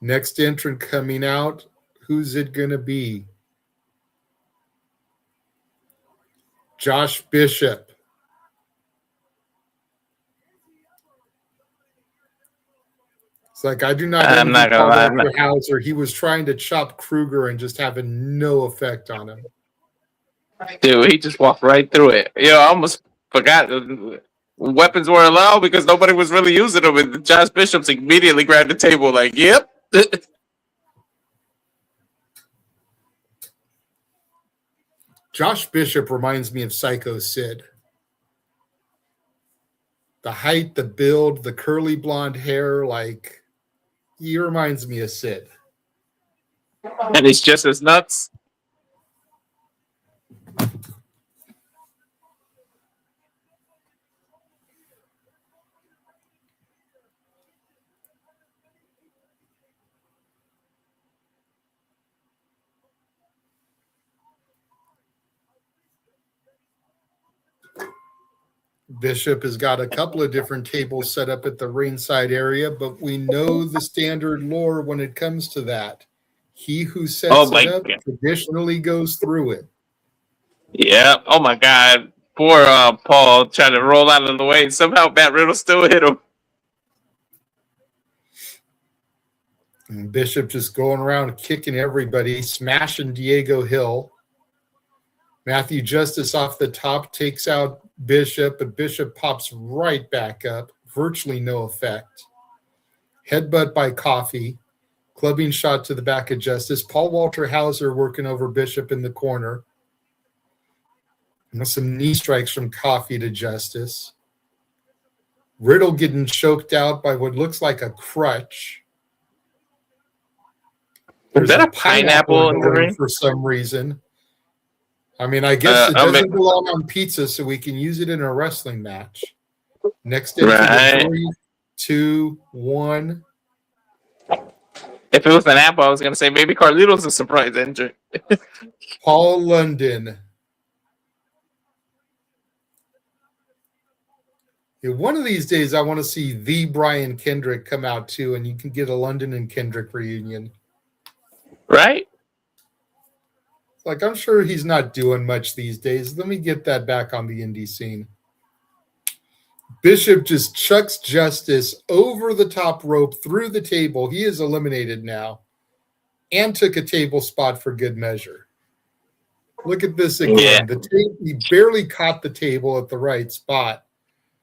Next entrant coming out, who's it going to be? Josh Bishop. It's like, I do not I'm not gonna lie. For Hauser. He was trying to chop Krugger and just having no effect on him. Dude, he just walked right through it. I almost forgot weapons were allowed because nobody was really using them. And Josh Bishop's immediately grabbed the table like, yep. Josh Bishop reminds me of Psycho Sid. The height, the build, the curly blonde hair, like, he reminds me of Sid. And he's just as nuts. Bishop has got a couple of different tables set up at the ringside area, but we know the standard lore when it comes to that. He who sets it up traditionally goes through it. Yeah. Oh my God. Poor Paul trying to roll out of the way. Somehow Matt Riddle still hit him. And Bishop just going around kicking everybody, smashing Diego Hill. Matthew Justice off the top takes out Bishop, but Bishop pops right back up. Virtually no effect. Headbutt by Coffey. Clubbing shot to the back of Justice. Paul Walter Hauser working over Bishop in the corner. And some knee strikes from Coffey to Justice. Riddle getting choked out by what looks like a crutch. Is that a pineapple in the ring? For some reason. I mean, I guess it doesn't belong on pizza, so we can use it in a wrestling match. Next entry, 3, 2, 1. If it was an apple, I was going to say maybe Carlito's a surprise entry. Paul London. Yeah, one of these days, I want to see the Brian Kendrick come out too, and you can get a London and Kendrick reunion. Right? Like, I'm sure he's not doing much these days. Let me get that back on the indie scene. Bishop just chucks Justice over the top rope through the table. He is eliminated now and took a table spot for good measure. Look at this again. Yeah. He barely caught the table at the right spot,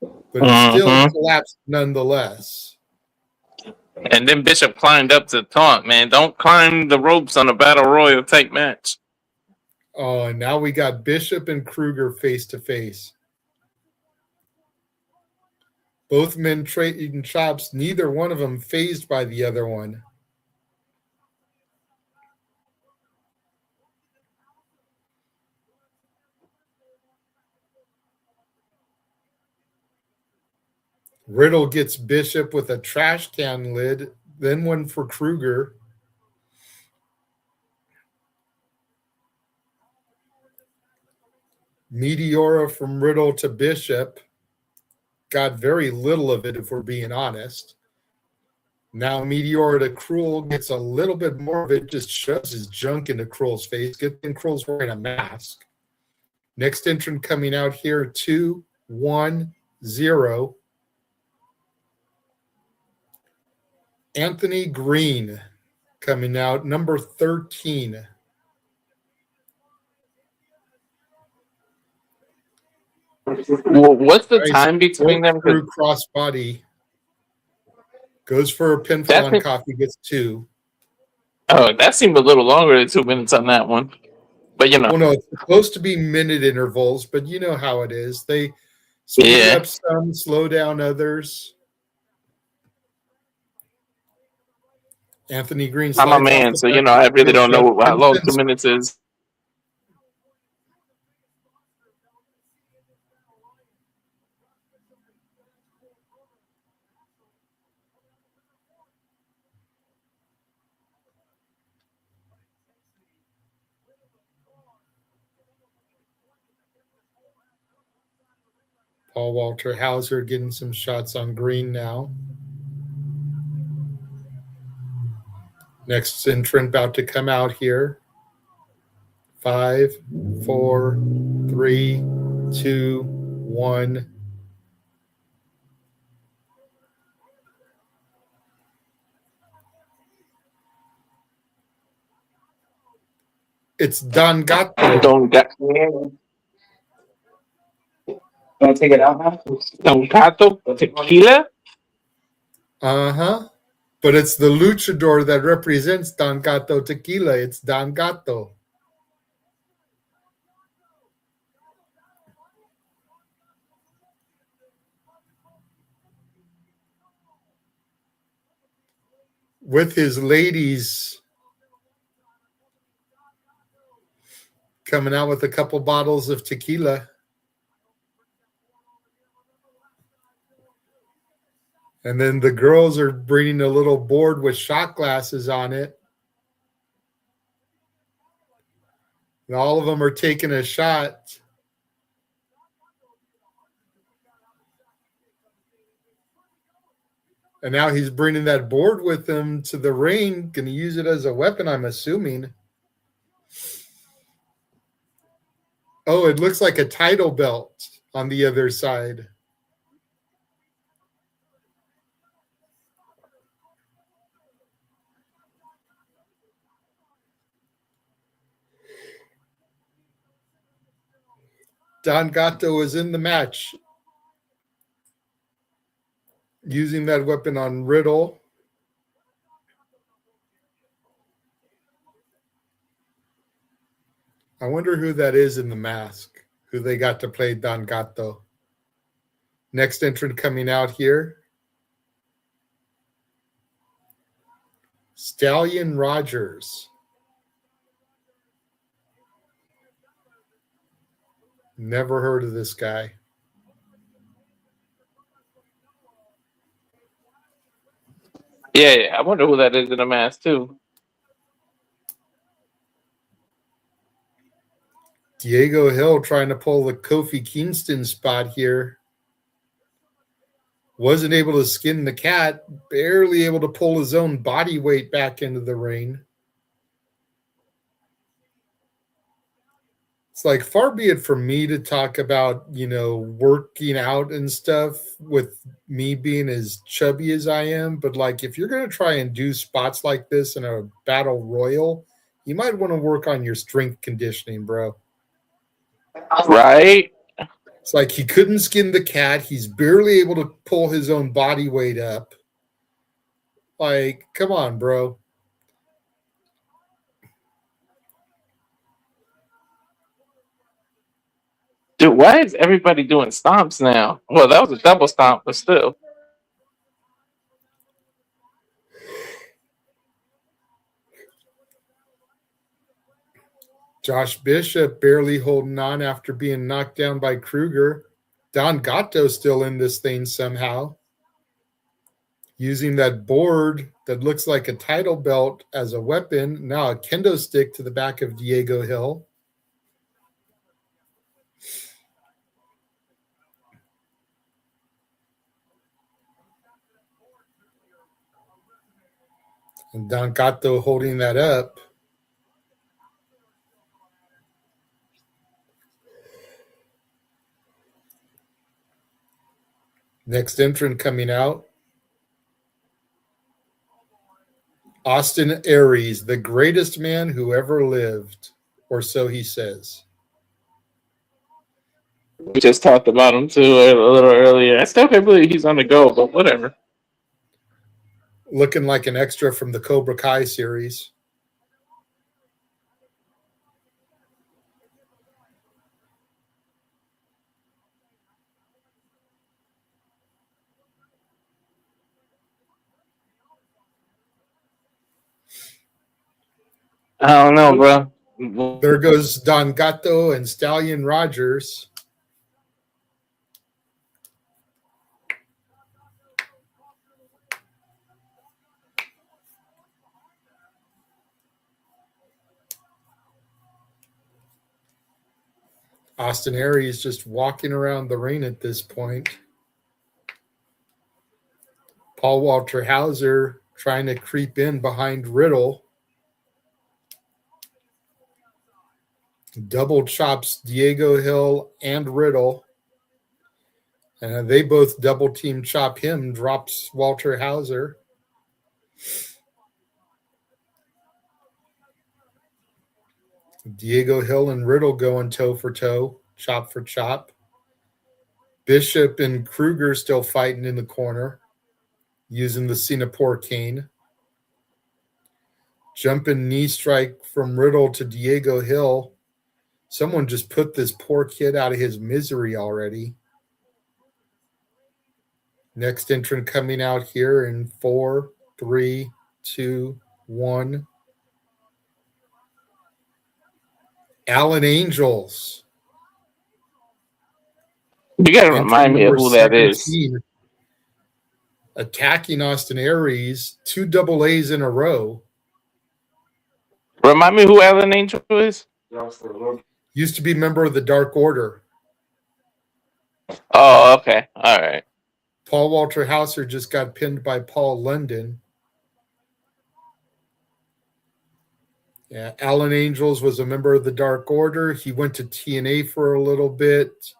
but it still collapsed nonetheless. And then Bishop climbed up to taunt, man. Don't climb the ropes on a Battle Royal type match. Oh, and now we got Bishop and Krugger face to face. Both men trading chops, neither one of them phased by the other one. Riddle gets Bishop with a trash can lid, then one for Krugger. Meteora from Riddle to Bishop. Got very little of it, if we're being honest. Now Meteora to Krule gets a little bit more of it, just shoves his junk into Krule's face. Good thing Krule's wearing a mask. Next entrant coming out here, 2-1-0. Anthony Greene coming out, number 13. Well, what's the time between them? Through crossbody. Goes for a pinfall on Coffey, gets 2. Oh, that seemed a little longer than 2 minutes on that one. But, you know. Well, no, it's supposed to be minute intervals, but you know how it is. They speed up some, slow down others. Anthony Greene. I'm a man, so, you know, I really don't know how long 2 minutes is. Paul Walter Hauser getting some shots on Greene now. Next entrant about to come out here. 5, 4, 3, 2, 1. It's Don Gato. Don Gato. Want to take it out now? Don Gato Tequila? Uh-huh. But it's the luchador that represents Don Gato Tequila. It's Don Gato. With his ladies coming out with a couple bottles of tequila. And then the girls are bringing a little board with shot glasses on it. And all of them are taking a shot. And now he's bringing that board with him to the ring. Going to use it as a weapon, I'm assuming. Oh, it looks like a title belt on the other side. Don Gato is in the match, using that weapon on Riddle. I wonder who that is in the mask, who they got to play Don Gato. Next entrant coming out here. Stallion Rogers. Never heard of this guy. Yeah, I wonder who that is in the mask, too. Diego Hill trying to pull the Kofi Kingston spot here. Wasn't able to skin the cat. Barely able to pull his own body weight back into the ring. It's like, far be it from me to talk about, you know, working out and stuff with me being as chubby as I am. But, like, if you're going to try and do spots like this in a battle royal, you might want to work on your strength conditioning, bro. Right? It's like he couldn't skin the cat. He's barely able to pull his own body weight up. Like, come on, bro. Dude, why is everybody doing stomps now? Well, that was a double stomp, but still. Josh Bishop barely holding on after being knocked down by Krugger. Don Gatto still in this thing somehow. Using that board that looks like a title belt as a weapon. Now a kendo stick to the back of Diego Hill. And Don Gatto holding that up. Next entrant coming out. Austin Aries, the greatest man who ever lived, or so he says. We just talked about him too a little earlier. I still can't believe he's on the go, but whatever. Looking like an extra from the Cobra Kai series. I don't know, bro. There goes Don Gatto and Stallion Rogers. Austin Aries just walking around the ring at this point. Paul Walter Hauser trying to creep in behind Riddle. Double chops Diego Hill and Riddle. And they both double team chop him, drops Walter Hauser. Diego Hill and Riddle going toe for toe, chop for chop. Bishop and Krugger still fighting in the corner, using the Singapore cane. Jumping knee strike from Riddle to Diego Hill. Someone just put this poor kid out of his misery already. Next entrant coming out here in 4, 3, 2, 1. Alan Angels. You gotta remind me of who that is. Attacking Austin Aries, 2 double A's in a row. Remind me who Alan Angel is? Used to be member of the Dark Order. Oh, okay. All right. Paul Walter Hauser just got pinned by Paul London. Yeah, Alan Angels was a member of the Dark Order. He went to TNA for a little bit.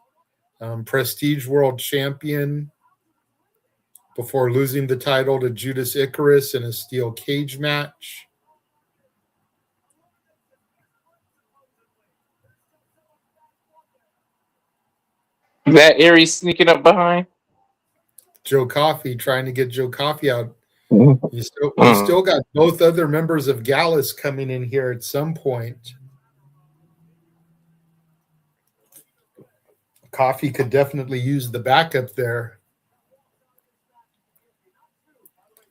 Prestige World Champion before losing the title to Judas Icarus in a steel cage match. That Aries sneaking up behind? Joe Coffey, trying to get Joe Coffey out. You still got both other members of Gallus coming in here at some point. Coffey could definitely use the backup there.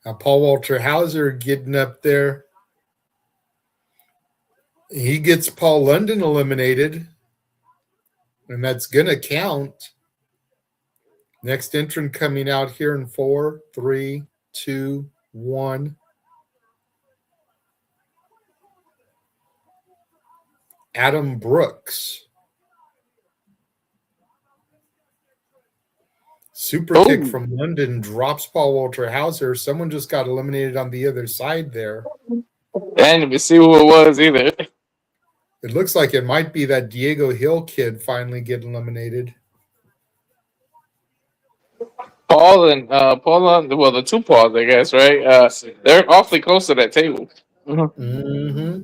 Now Paul Walter Hauser getting up there. He gets Paul London eliminated, and that's going to count. Next entrant coming out here in 4, 3, 2, 1. Adam Brooks. Super kick from London drops Paul Walter Hauser. Someone just got eliminated on the other side there. I didn't even see who it was either. It looks like it might be that Diego Hill kid finally getting eliminated. Paul and well, the 2 Pauls, I guess, right? They're awfully close to that table. Mm-hmm.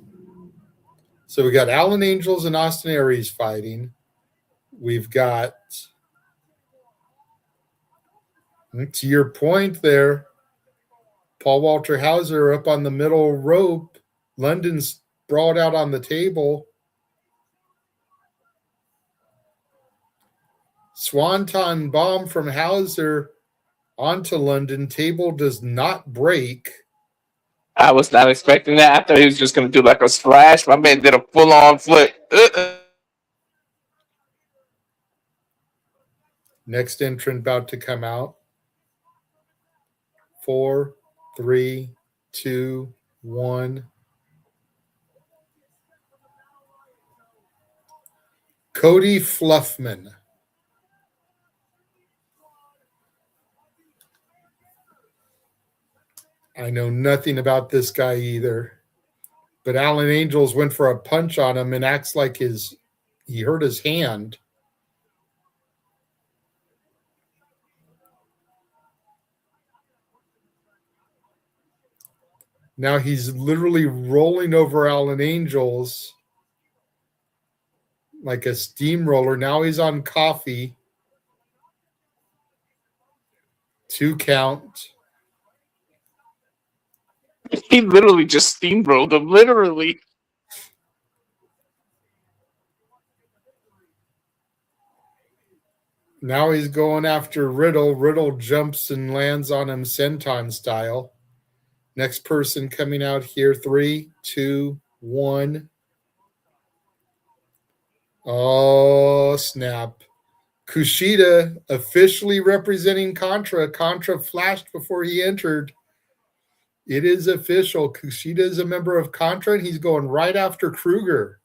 So we got Alan Angels and Austin Aries fighting. we've got, to your point there, Paul Walter Hauser up on the middle rope. London's sprawled out on the table. Swanton bomb from Hauser onto London. Table does not break. I was not expecting that. I thought he was just going to do like a splash. My man did a full-on flip. Next entrant about to come out. 4, 3, 2, 1. Cody Fluffman. I know nothing about this guy either. But Alan Angels went for a punch on him and acts like he hurt his hand. Now he's literally rolling over Alan Angels like a steamroller. Now he's on Coffey. 2 count. He literally just steamrolled him. Literally. Now he's going after Riddle. Riddle jumps and lands on him senton style. Next person coming out here. 3, 2, 1. Oh, snap. Kushida officially representing Contra. Contra flashed before he entered. It is official. Kushida is a member of Contra, and he's going right after Krugger.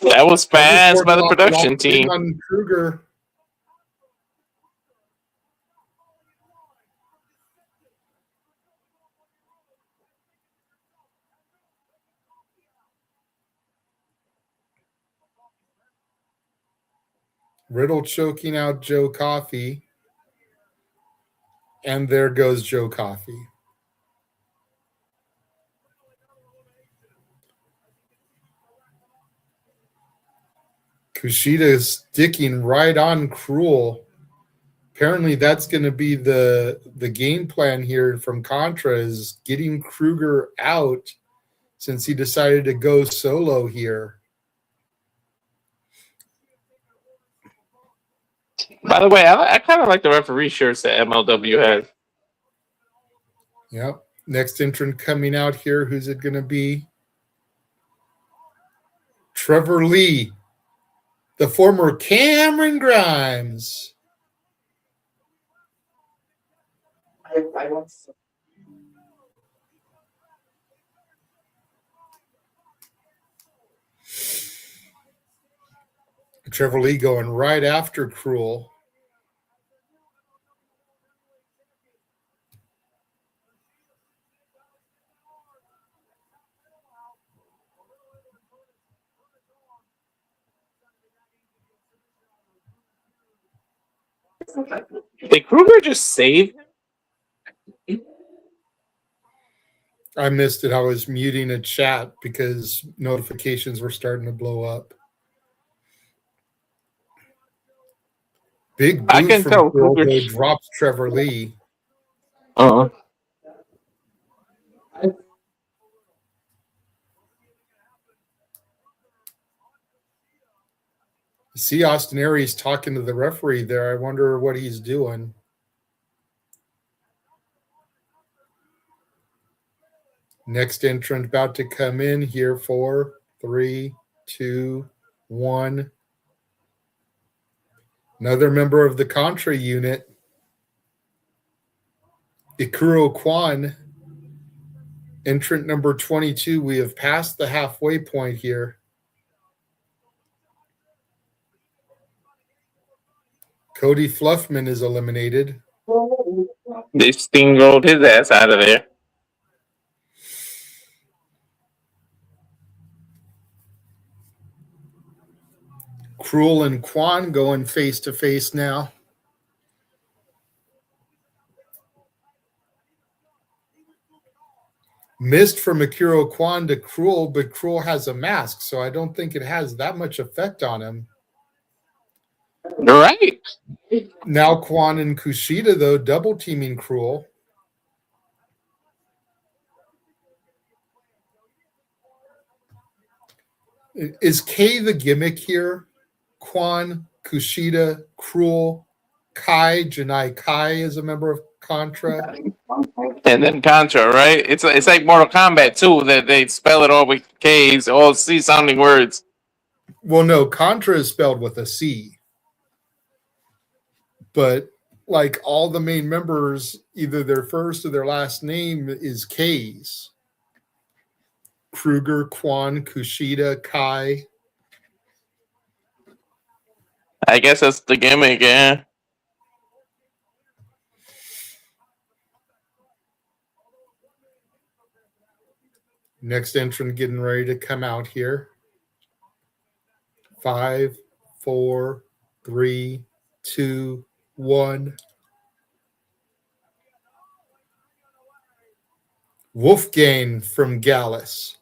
That was fast by the production team. On Krugger. Riddle choking out Joe Coffey. And there goes Joe Coffey. Kushida is sticking right on Krule. Apparently that's going to be the game plan here from Contra, is getting Krugger out since he decided to go solo here. By the way, I kind of like the referee shirts that MLW has. Yep. Next entrant coming out here, who's it going to be? Trevor Lee, the former Cameron Grimes. Trevor Lee going right after Krule. Did Krugger just save? I missed it. I was muting a chat because notifications were starting to blow up. Big I boot can from tell Krule, Krugger though, drops Trevor Lee. Uh-huh. See Austin Aries talking to the referee there. I wonder what he's doing. Next entrant about to come in here. 4, 3, 2, 1. Another member of the Contra unit. Ikuro Kwon. Entrant number 22. We have passed the halfway point here. Cody Fluffman is eliminated. They steamrolled his ass out of there. Krule and Kwon going face to face now. Missed from Ikuro Kwon to Krule, but Krule has a mask, so I don't think it has that much effect on him. You're right. Now Kwon and Kushida, though, double teaming Krule. Is K the gimmick here? Kwon, Kushida, Krule, Kai, Janai Kai is a member of Contra. And then Contra, right? It's like Mortal Kombat too, that they spell it all with K's, all C sounding words. Well, no, Contra is spelled with a C. But like all the main members, either their first or their last name is K's. Krugger, Kwon, Kushida, Kai. I guess that's the gimmick, yeah. Next entrant getting ready to come out here. 5, 4, 3, 2, 1. Wolfgang from Gallus.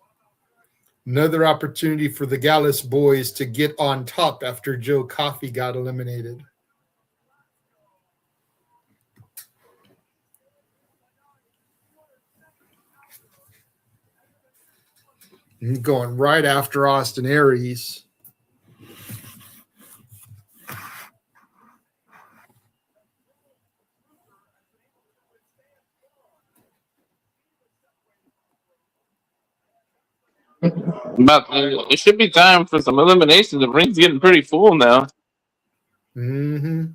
Another opportunity for the Gallus boys to get on top after Joe Coffey got eliminated. And going right after Austin Aries. But it should be time for some eliminations. The ring's getting pretty full now. Mm-hmm.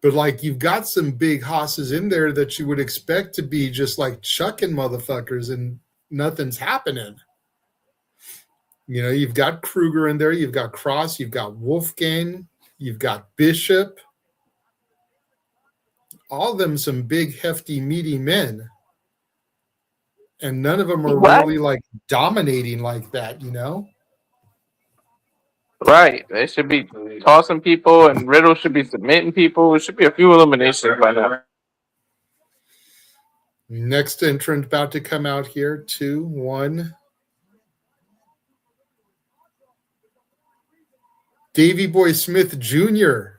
But like you've got some big hosses in there that you would expect to be just like chucking motherfuckers and nothing's happening. You know, you've got Krugger in there, you've got Kross, you've got Wolfgang, you've got Bishop. All of them some big, hefty, meaty men. And none of them are really like dominating like that, you know? Right. They should be tossing people, and Riddle should be submitting people. There should be a few eliminations by now. Next entrant about to come out here. 2, 1. Davey Boy Smith Jr.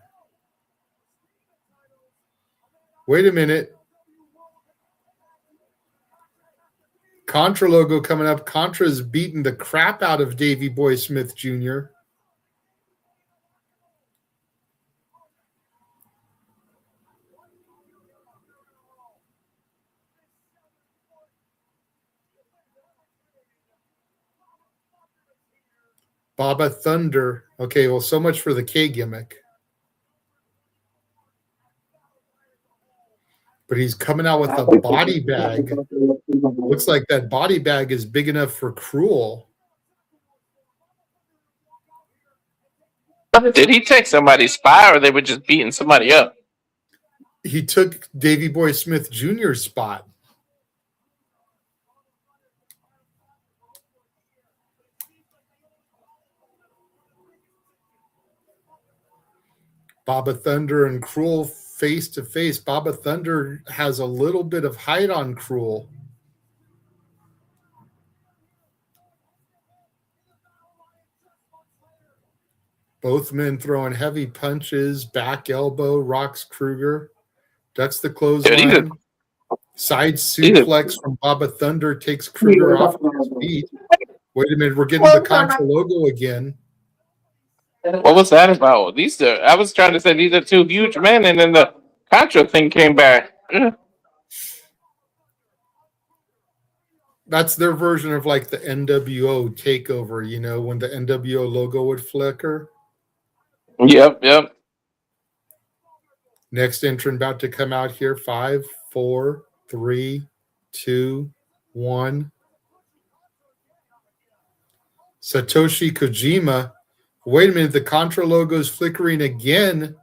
Wait a minute. Contra logo coming up. Contra's beating the crap out of Davey Boy Smith Jr. Baba Thunder. Okay, well, so much for the K gimmick. But he's coming out with a body bag. Looks like that body bag is big enough for Krule. Did he take somebody's spot, or they were just beating somebody up? He took Davey Boy Smith Jr.'s spot. Baba Thunder and Krule face to face. Baba Thunder has a little bit of height on Krule. Both men throwing heavy punches, back elbow, rocks Krugger, ducks the clothesline. Side suplex from Baba Thunder takes Krugger off his feet. Wait a minute, we're getting the Contra logo again. What was that about? I was trying to say these are two huge men, and then the Contra thing came back. That's their version of like the NWO takeover, you know, when the NWO logo would flicker. Yep. Next entrant about to come out here. 5, 4, 3, 2, 1. Satoshi Kojima. Wait a minute, the Contra logo is flickering again.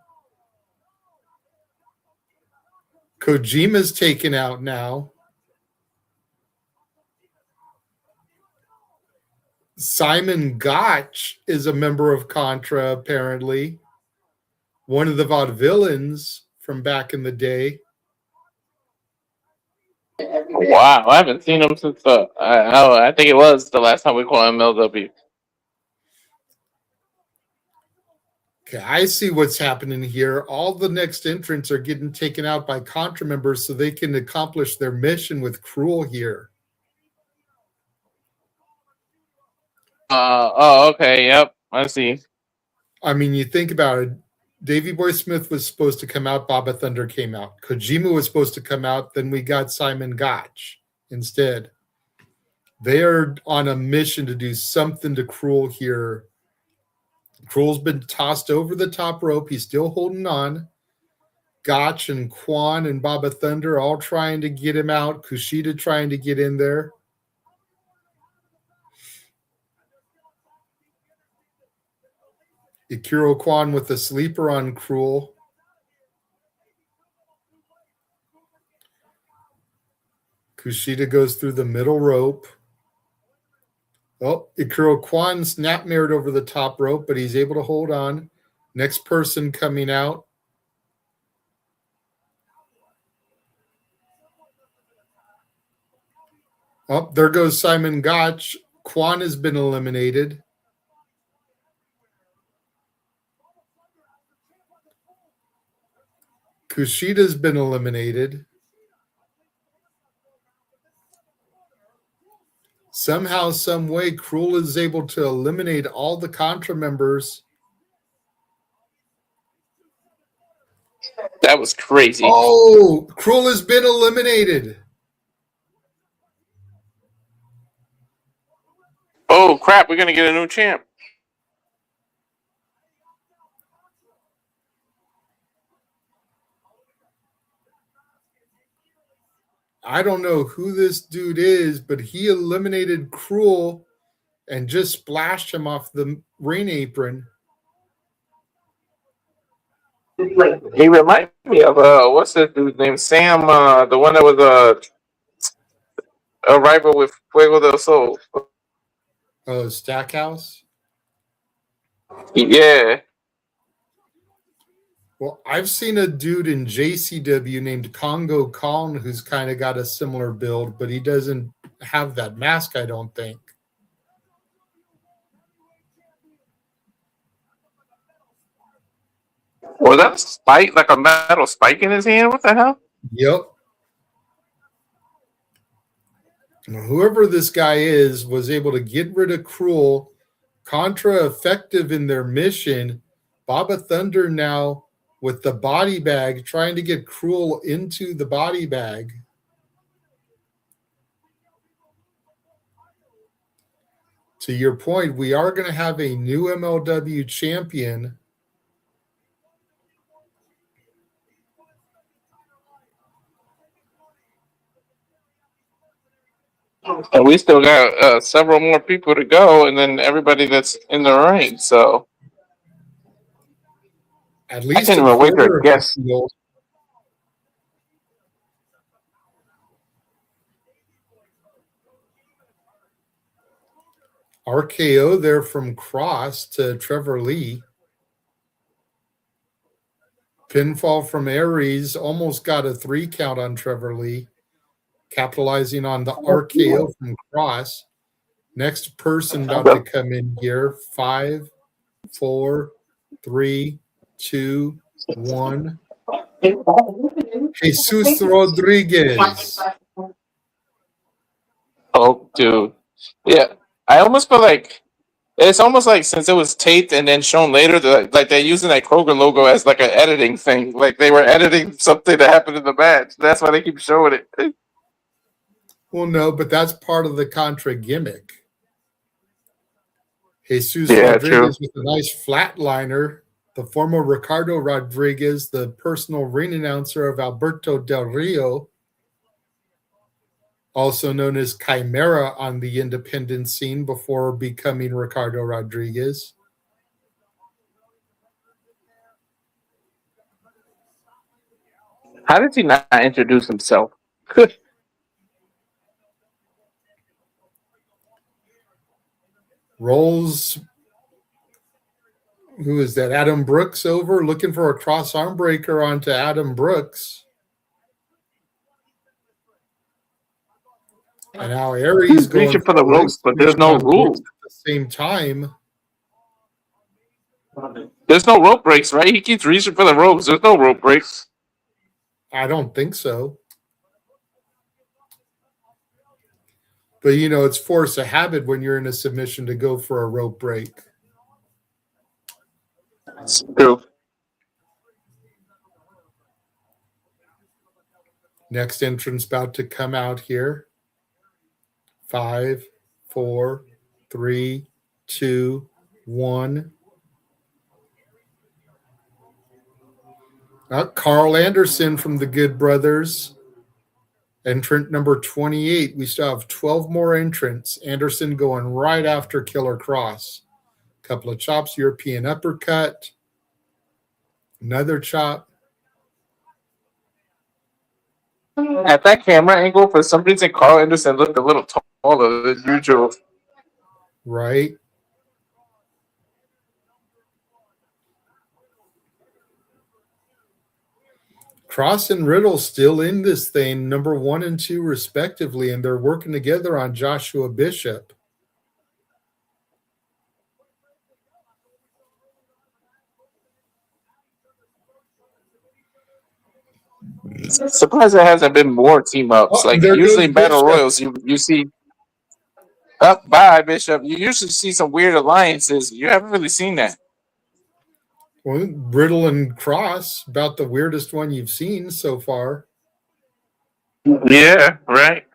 Kojima's taken out now. Simon Gotch is a member of Contra, apparently. One of the vaudevillains from back in the day. Wow, I haven't seen him since I think it was the last time we called MLW. Okay, I see what's happening here. All the next entrants are getting taken out by Contra members so they can accomplish their mission with Krule here. Okay, yep, I see. I mean, you think about it. Davey Boy Smith was supposed to come out. Baba Thunder came out. Kojima was supposed to come out. Then we got Simon Gotch instead. They are on a mission to do something to Krule here. Krule's been tossed over the top rope. He's still holding on. Gotch and Kwon and Baba Thunder all trying to get him out. Kushida trying to get in there. Ikuro Kwon with the sleeper on Krule. Kushida goes through the middle rope. Oh, Ikuro Kwon snapmared over the top rope, but he's able to hold on. Next person coming out. Oh, there goes Simon Gotch. Kwon has been eliminated. Kushida's been eliminated. Somehow, some way, Krule is able to eliminate all the Contra members. That was crazy. Oh, Krule has been eliminated. Oh crap, we're gonna get a new champ. I don't know who this dude is, but he eliminated Krule and just splashed him off the ring apron. He reminded me of what's that dude's name? Sam, the one that was a rival with Fuego del Sol. Oh, Stackhouse? Yeah. Well, I've seen a dude in JCW named Congo Kong who's kind of got a similar build, but he doesn't have that mask, I don't think. Was that a spike, like a metal spike in his hand? What the hell? Yep. Whoever this guy is was able to get rid of Krule. Contra effective in their mission. Baba Thunder now with the body bag, trying to get Krule into the body bag. To your point, we are going to have a new MLW champion. And we still got several more people to go, and then everybody that's in the ring. So At I least can't even wait to guess. RKO there from Kross to Trevor Lee. Pinfall from Aries, almost got a 3 count on Trevor Lee. Capitalizing on the RKO from Kross. Next person about to come in here. 5, 4, 3, 2, 1. Jesus Rodriguez. Oh, dude. Yeah. I almost feel like it's almost like since it was taped and then shown later, like they're using that Krugger logo as like an editing thing. Like they were editing something that happened in the match. That's why they keep showing it. Well, no, but that's part of the Contra gimmick. Jesus true. Rodriguez with a nice flatliner. The former Ricardo Rodriguez, the personal ring announcer of Alberto Del Rio, also known as Chimera on the independent scene before becoming Ricardo Rodriguez. How did he not introduce himself? Rolls, who is that? Adam Brooks over, looking for a cross arm breaker onto Adam Brooks. And now Aries He's going reaching for the ropes, but there's no rule. at the same time. There's no rope breaks, right? He keeps reaching for the ropes. There's no rope breaks. I don't think so. But, you know, it's force of habit when you're in a submission to go for a rope break. That's true. Next entrance about to come out here. 5, 4, 3, 2, 1. Karl Anderson from the Good Brothers. Entrant number 28. We still have 12 more entrants. Anderson going right after Killer Kross. Couple of chops, European uppercut. Another chop. At that camera angle, for some reason, Karl Anderson looked a little taller than usual. Right. Kross and Riddle still in this thing, number 1 and 2 respectively, and they're working together on Joshua Bishop. Surprised there hasn't been more team ups. Like usually in battle royals, you see up by Bishop. You usually see some weird alliances. You haven't really seen that. Well, Riddle and Kross, about the weirdest one you've seen so far. Yeah, right.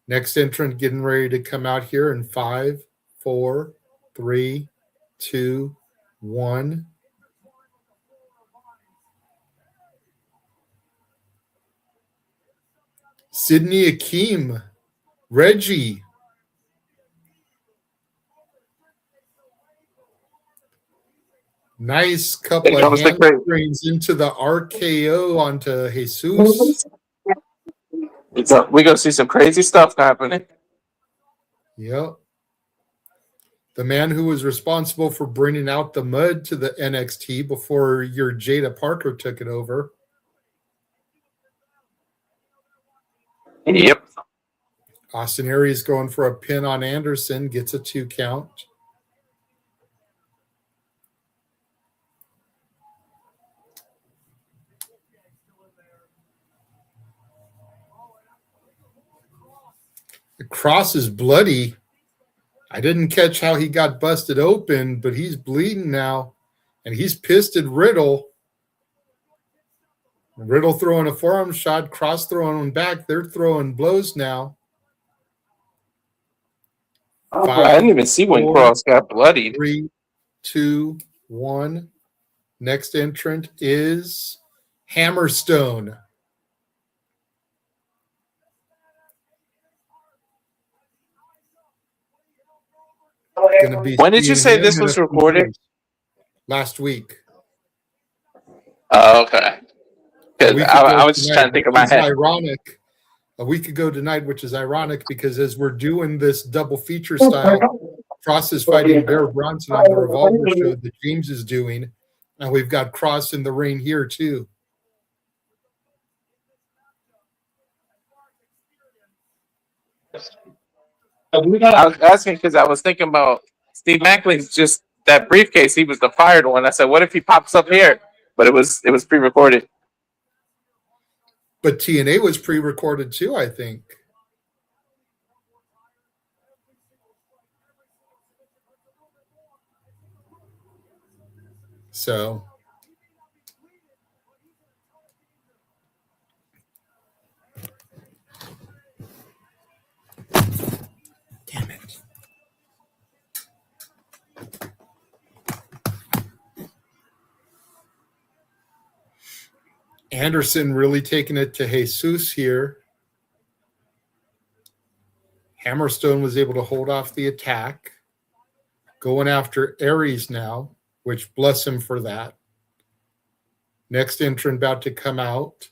Next entrant getting ready to come out here in 5, 4, 3, 2, 1. Sydney Akeem, Reggie. Nice couple of handsprings into the RKO onto Jesus. We're going to see some crazy stuff happening. Yep. The man who was responsible for bringing out the mud to the NXT before your Jada Parker took it over. Yep. Austin Aries going for a pin on Anderson, gets a 2 count. The Kross is bloody. I didn't catch how he got busted open, but he's bleeding now. And he's pissed at Riddle. Riddle throwing a forearm shot, Kross throwing one back. They're throwing blows now. I didn't even see when Kross got bloodied. 3, 2, 1. Next entrant is Hammerstone. When did you say this was recorded? Last week. Oh, okay. Because I was just trying to think of my head. Ironic. A week ago tonight, which is ironic because as we're doing this double feature style, Kross is fighting Bear Bronson on the Revolver show that James is doing. And we've got Kross in the ring here too. I was asking because I was thinking about Steve Macklin's just that briefcase. He was the fired one. I said, what if he pops up here? But it was pre-recorded. But TNA was pre-recorded too, I think. So damn it. Anderson really taking it to Jesus here. Hammerstone was able to hold off the attack. Going after Aries now, which bless him for that. Next entrant about to come out.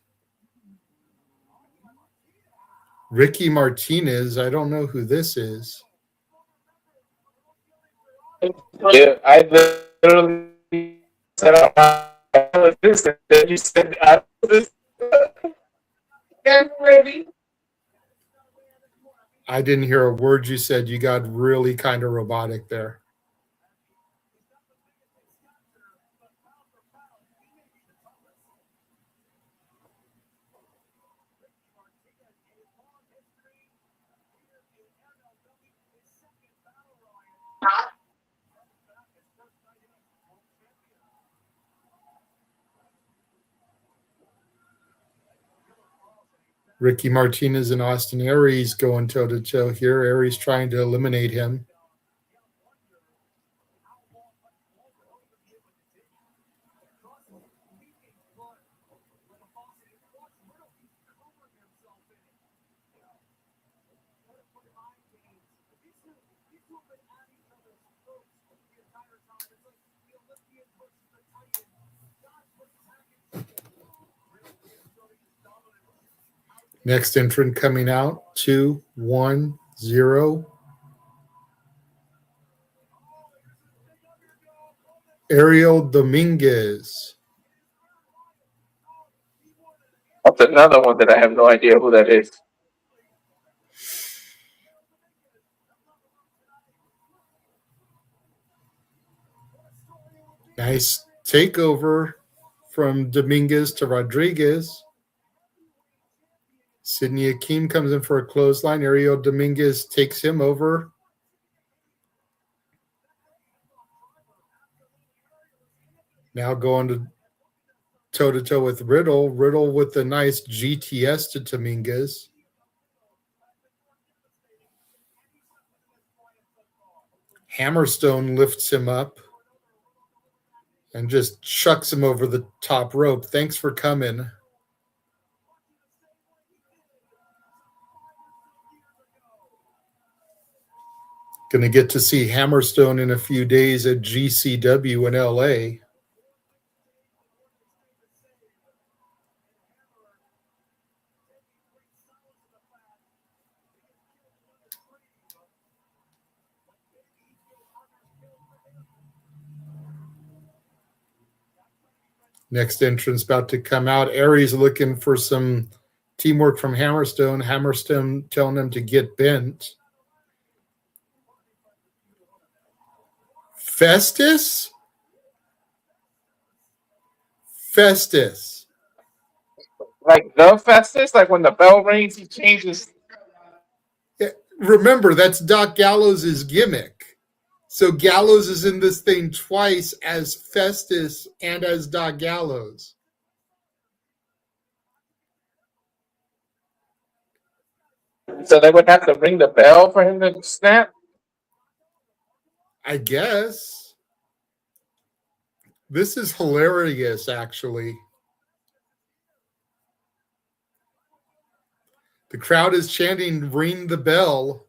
Ricky Martinez. I don't know who this is. Yeah, I literally said this, and then you said this. Get ready. I didn't hear a word you said. You got really kind of robotic there. Ricky Martinez and Austin Aries going toe-to-toe here. Aries trying to eliminate him. Next entrant coming out, 2, 1, 0. Ariel Dominguez. That's another one that I have no idea who that is. Nice takeover from Dominguez to Rodriguez. Sidney Akeem comes in for a clothesline. Ariel Dominguez takes him over. Now going to toe-to-toe with Riddle. Riddle with the nice GTS to Dominguez. Hammerstone lifts him up and just chucks him over the top rope. Thanks for coming. Going to get to see Hammerstone in a few days at GCW in LA. Next entrance about to come out. Aries looking for some teamwork from Hammerstone. Hammerstone telling him to get bent. Festus? Festus. Like the Festus? Like when the bell rings, he changes. Yeah, remember, that's Doc Gallows' gimmick. So Gallows is in this thing twice as Festus and as Doc Gallows. So they would have to ring the bell for him to snap? I guess. This is hilarious, actually. The crowd is chanting, ring the bell,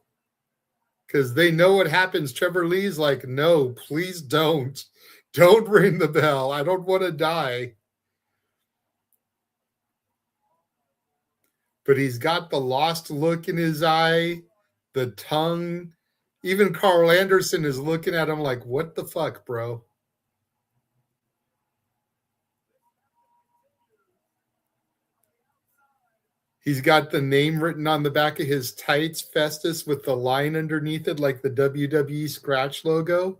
because they know what happens. Trevor Lee's like, no, please don't. Don't ring the bell. I don't want to die. But he's got the lost look in his eye, the tongue. Even Carl Anderson is looking at him like, what the fuck, bro? He's got the name written on the back of his tights, Festus, with the line underneath it, like the WWE scratch logo.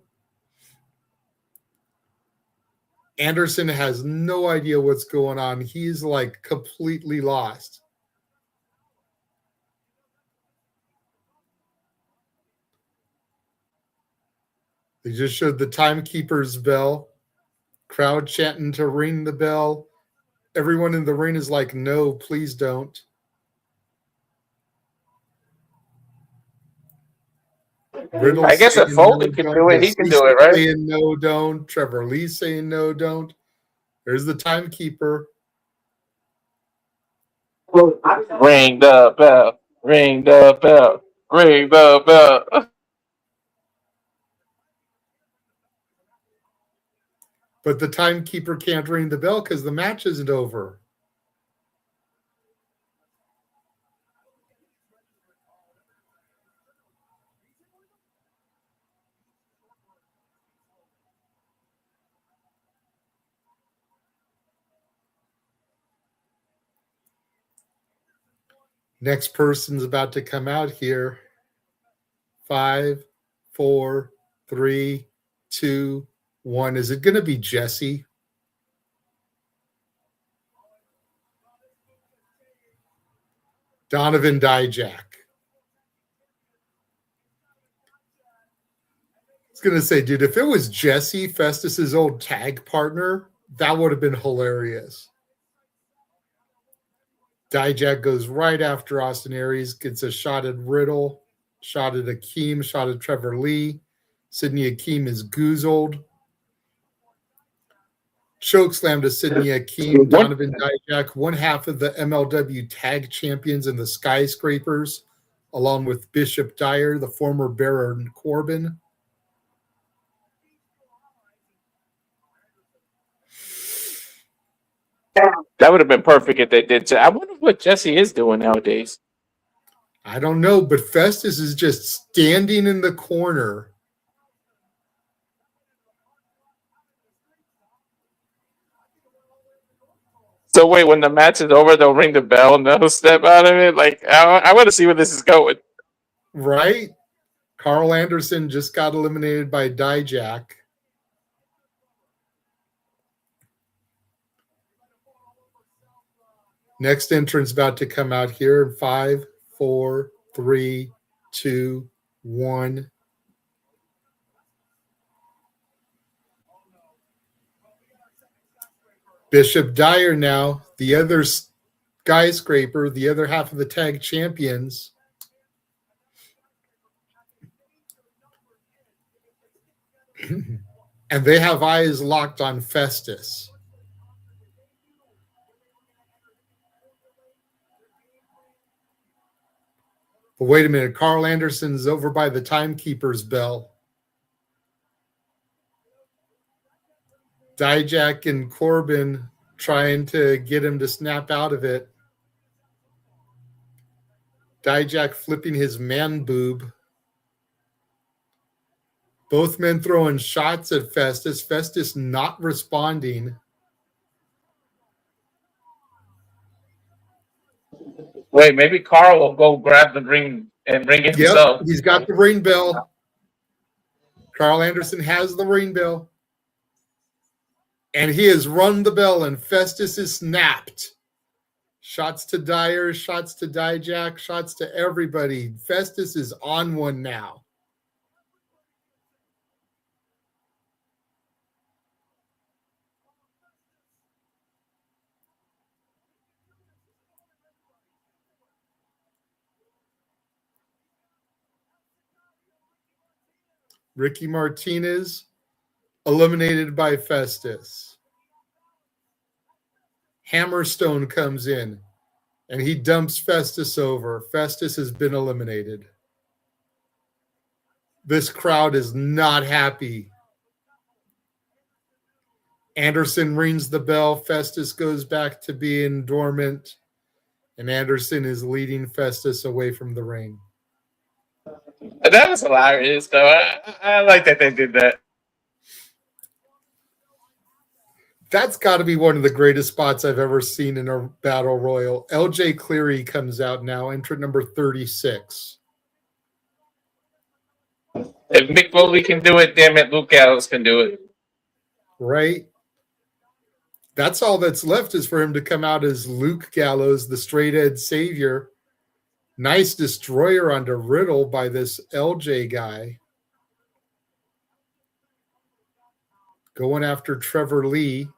Anderson has no idea what's going on. He's like completely lost. They just showed the timekeeper's bell. Crowd chanting to ring the bell. Everyone in the ring is like, no, please don't. Riddle I guess if Foley can do it, he can do it, right? Saying no, don't. Trevor Lee saying no, don't. There's the timekeeper. Ring the bell. Ring the bell. Ring the bell. But the timekeeper can't ring the bell because the match isn't over. Next person's about to come out here. 5, 4, 3, 2, 1. Is it going to be Jesse? Donovan Dijak. I was going to say, dude, if it was Jesse, Festus's old tag partner, that would have been hilarious. Dijak goes right after Austin Aries, gets a shot at Riddle, shot at Akeem, shot at Trevor Lee. Sidney Akeem is goozled. Chokeslam to Sidney Akeem. Donovan Dijak, one half of the MLW tag champions in the Skyscrapers, along with Bishop Dyer, the former Baron Corbin. That would have been perfect if they did. I wonder what Jesse is doing nowadays. I don't know, but Festus is just standing in the corner. So wait, when the match is over, they'll ring the bell and they'll step out of it. Like I want to see where this is going. Right? Karl Anderson just got eliminated by Dijak. Next entrance about to come out here in 5, 4, 3, 2, 1. Bishop Dyer now, the other Skyscraper, the other half of the tag champions. And they have eyes locked on Festus. But wait a minute, Karl Anderson's over by the timekeeper's bell. Dijak and Corbin trying to get him to snap out of it. Dijak flipping his man boob. Both men throwing shots at Festus. Festus not responding. Wait, maybe Karl will go grab the ring and ring it himself. Yep, he's got the ring bell. Karl Anderson has the ring bell. And he has rung the bell, and Festus is snapped. Shots to Dyer, shots to Dijak, shots to everybody. Festus is on one now. Ricky Martinez eliminated by Festus. Hammerstone comes in and he dumps Festus over. Festus has been eliminated. This crowd is not happy. Anderson rings the bell. Festus goes back to being dormant, and Anderson is leading Festus away from the ring. That was hilarious, though. I like that they did that. That's got to be one of the greatest spots I've ever seen in a battle royal. LJ Cleary comes out now, entrant number 36. If Mick Foley can do it, damn it, Luke Gallows can do it. Right? That's all that's left is for him to come out as Luke Gallows, the straight edge savior. Nice destroyer onto Riddle by this LJ guy. Going after Trevor Lee.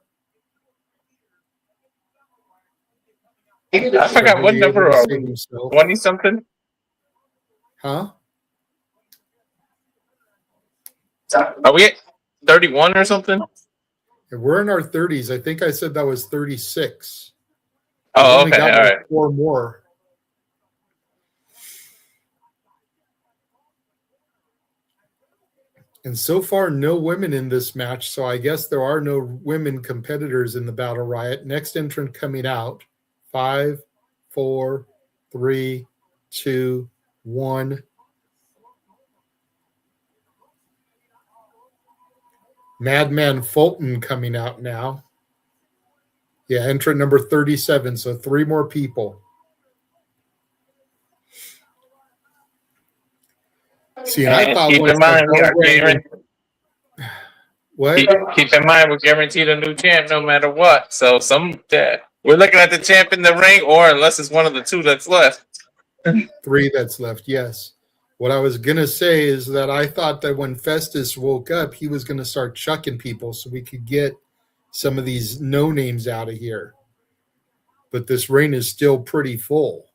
I forgot what number are we? 20-something? Huh? Are we at 31 or something? We're in our 30s. I think I said that was 36. Oh, okay. All right. 4 more. And so far, no women in this match, so I guess there are no women competitors in the Battle Riot. Next entrant coming out. 5, 4, 3, 2, 1. Madman Fulton coming out now. Yeah, entrant number 37, so 3 more people. See, and I And thought keep once in the mind, we bell are rang, guaranteed. what? Keep in mind, we're guaranteed a new champ no matter what. So we're looking at the champ in the ring, or unless it's one of the two that's left. 3 that's left, yes. What I was going to say is that I thought that when Festus woke up, he was going to start chucking people so we could get some of these no-names out of here. But this ring is still pretty full.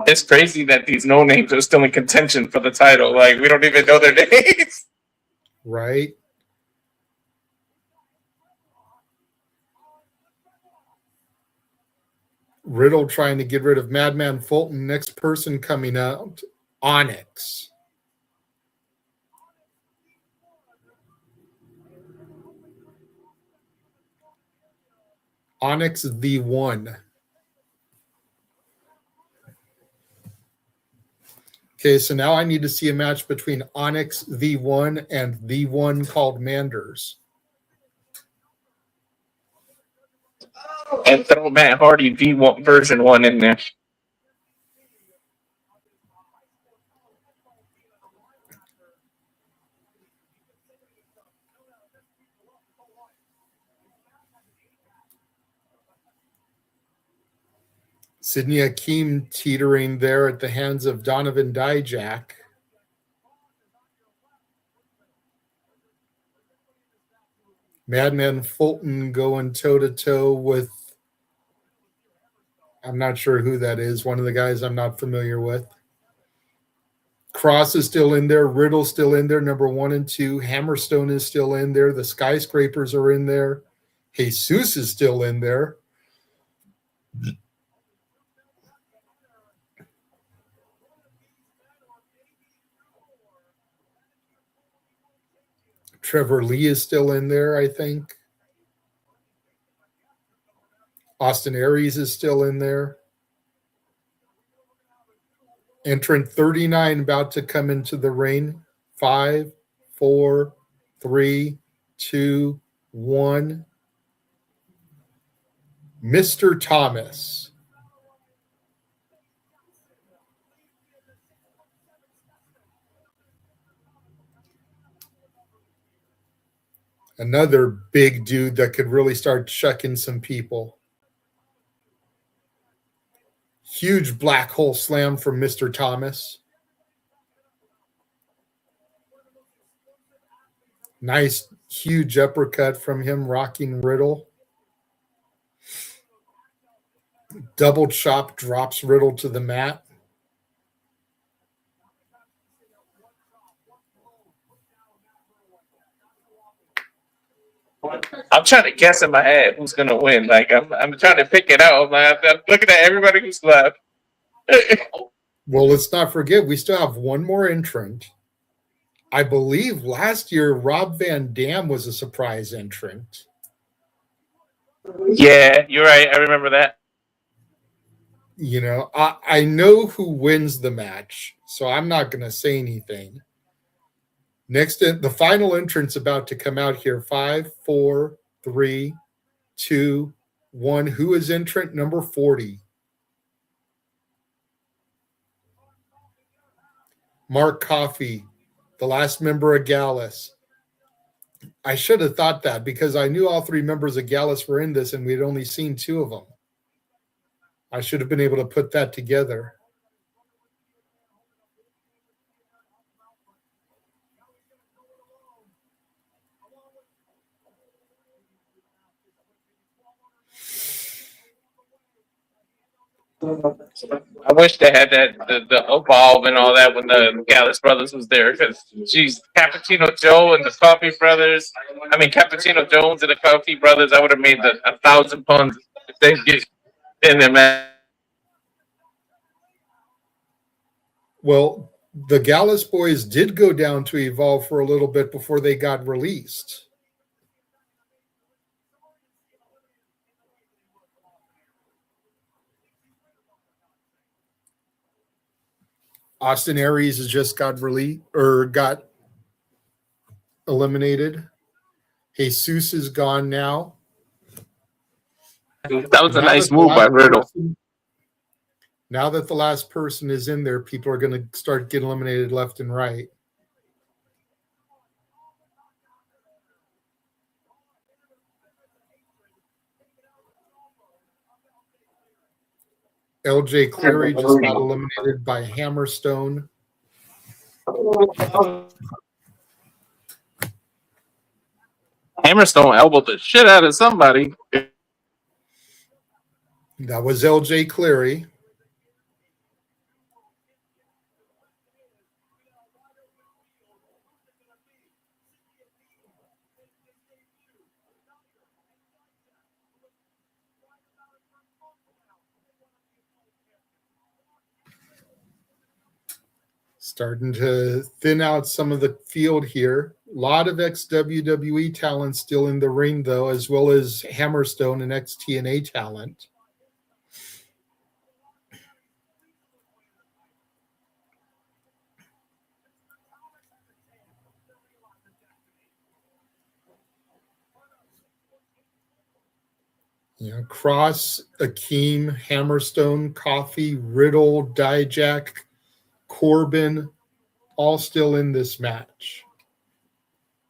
It's crazy that these no names are still in contention for the title. Like, we don't even know their names. Right? Riddle trying to get rid of Madman Fulton. Next person coming out, Onyx. Onyx the One. Okay, so now I need to see a match between Onyx the One and the one called Manders. And throw Matt Hardy V1 version 1 in there. Sidney Akeem teetering there at the hands of Donovan Dijak. Madman Fulton going toe-to-toe with, I'm not sure who that is, one of the guys I'm not familiar with. Kross is still in there. Riddle's still in there, number 1 and 2. Hammerstone is still in there. The Skyscrapers are in there. Jesus is still in there. Trevor Lee is still in there, I think. Austin Aries is still in there. Entrant 39 about to come into the ring. 5, 4, 3, 2, 1. Mr. Thomas. Another big dude that could really start chucking some people. Huge black hole slam from Mr. Thomas. Nice, huge uppercut from him, rocking Riddle. Double chop drops Riddle to the mat. I'm trying to guess in my head who's gonna win. Like, I'm trying to pick it out. I'm looking at everybody who's left. Well, let's not forget, we still have one more entrant. I believe last year Rob Van Dam was a surprise entrant. Yeah, you're right. I remember that. You know, I know who wins the match, so I'm not going to say anything. Next, the final entrant's about to come out here. 5, 4, 3, 2, 1. Who is entrant number 40? Mark Coffey, the last member of Gallus. I should have thought that because I knew all 3 members of Gallus were in this and we'd only seen 2 of them. I should have been able to put that together. I wish they had that the evolve and all that when the Gallus brothers was there, because geez, Cappuccino Joe and the Coffey brothers. I mean Cappuccino Jones and the Coffey brothers. I would have made 1,000 puns if they get in there, man. Well, the Gallus boys did go down to Evolve for a little bit before they got released. Austin Aries has just got released or got eliminated. Jesus is gone now. That was a Now nice that the move by last Riddle. now that the last person is in there, people are going to start getting eliminated left and right. LJ Cleary just got eliminated by Hammerstone. Hammerstone elbowed the shit out of somebody. That was LJ Cleary. Starting to thin out some of the field here. A lot of ex-WWE talent still in the ring, though, as well as Hammerstone and ex-TNA talent. You know, Kross, Akeem, Hammerstone, Coffey, Riddle, Dijak, Corbin, all still in this match.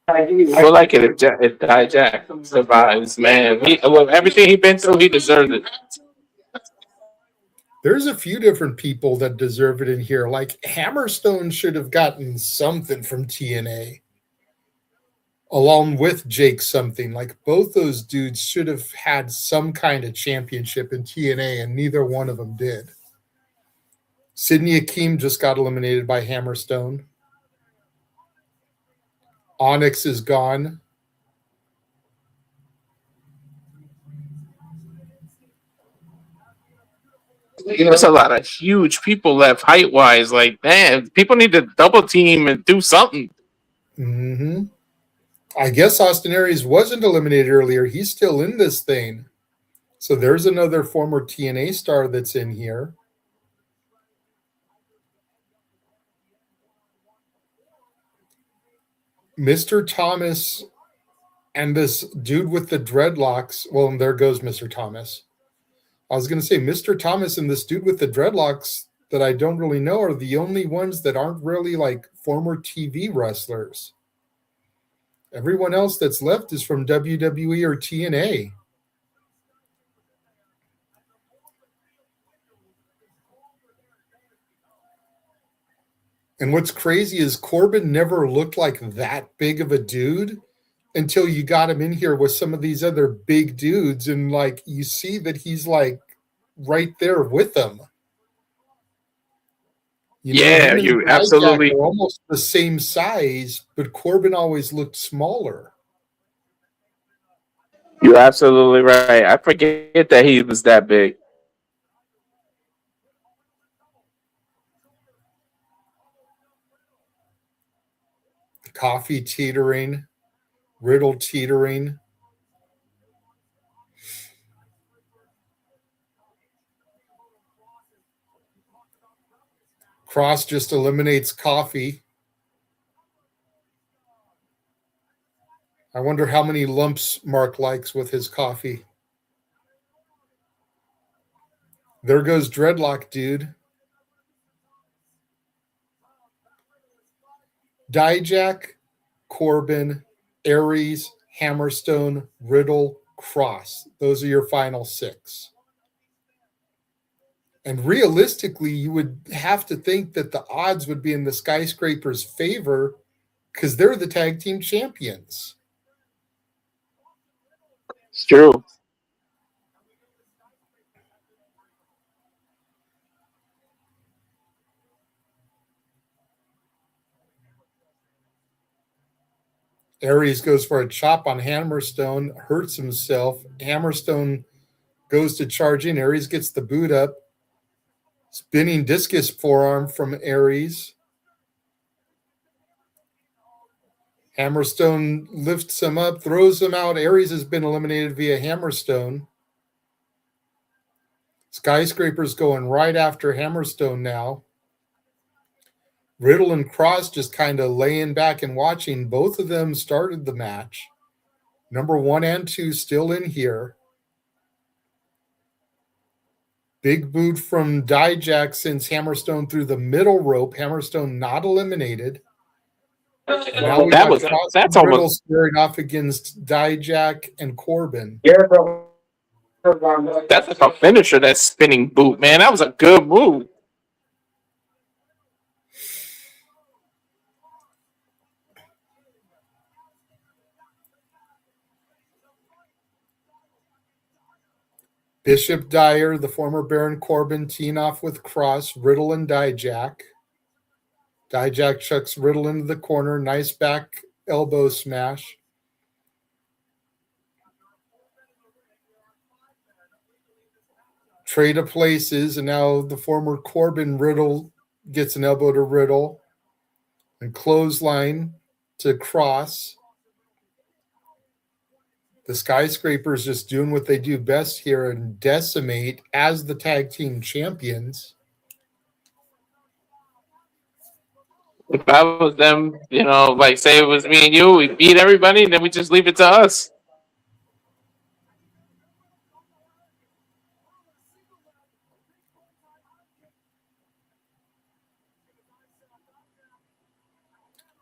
I would like it if Dijak survives, man. Everything he's been through, he deserves it. There's a few different people that deserve it in here. Like Hammerstone should have gotten something from TNA. Along with Jake something. Like both those dudes should have had some kind of championship in TNA, and neither one of them did. Sidney Akeem just got eliminated by Hammerstone. Onyx is gone. There's a lot of huge people left height-wise. Like, man, people need to double team and do something. Mm-hmm. I guess Austin Aries wasn't eliminated earlier. He's still in this thing. So there's another former TNA star that's in here. Mr. Thomas and this dude with the dreadlocks. Well, and there goes Mr. Thomas. I was going to say Mr. Thomas and this dude with the dreadlocks that I don't really know are the only ones that aren't really like former TV wrestlers. Everyone else that's left is from WWE or TNA. And what's crazy is Corbin never looked like that big of a dude until you got him in here with some of these other big dudes. And like, you see that he's like right there with them. Yeah, you absolutely are almost the same size, but Corbin always looked smaller. You're absolutely right. I forget that he was that big. Coffey teetering, Riddle teetering. Kross just eliminates Coffey. I wonder how many lumps Mark likes with his coffee. There goes Dreadlock Dude. Dijak, Corbin, Aries, Hammerstone, Riddle, Kross. Those are your final six. And realistically, you would have to think that the odds would be in the Skyscraper's favor because they're the tag team champions. It's true. Aries goes for a chop on Hammerstone, hurts himself. Hammerstone goes to charge in. Aries gets the boot up. Spinning discus forearm from Aries. Hammerstone lifts him up, throws him out. Aries has been eliminated via Hammerstone. Skyscraper's going right after Hammerstone now. Riddle and Kross just kind of laying back and watching. Both of them started the match. Number 1 and 2 still in here. Big boot from Dijak sends Hammerstone through the middle rope. Hammerstone not eliminated. And now we got Kross and that's Riddle almost squaring off against Dijak and Corbin. that's like a finisher. That spinning boot, man. That was a good move. Bishop Dyer, the former Baron Corbin, teeing off with Kross, Riddle, and Dijak. Dijak chucks Riddle into the corner. Nice back elbow smash. Trade of places, and now the former Corbin Riddle gets an elbow to Riddle. And clothesline to Kross. The Skyscrapers just doing what they do best here and decimate as the tag team champions. If I was them, like say it was me and you, we beat everybody, and then we just leave it to us.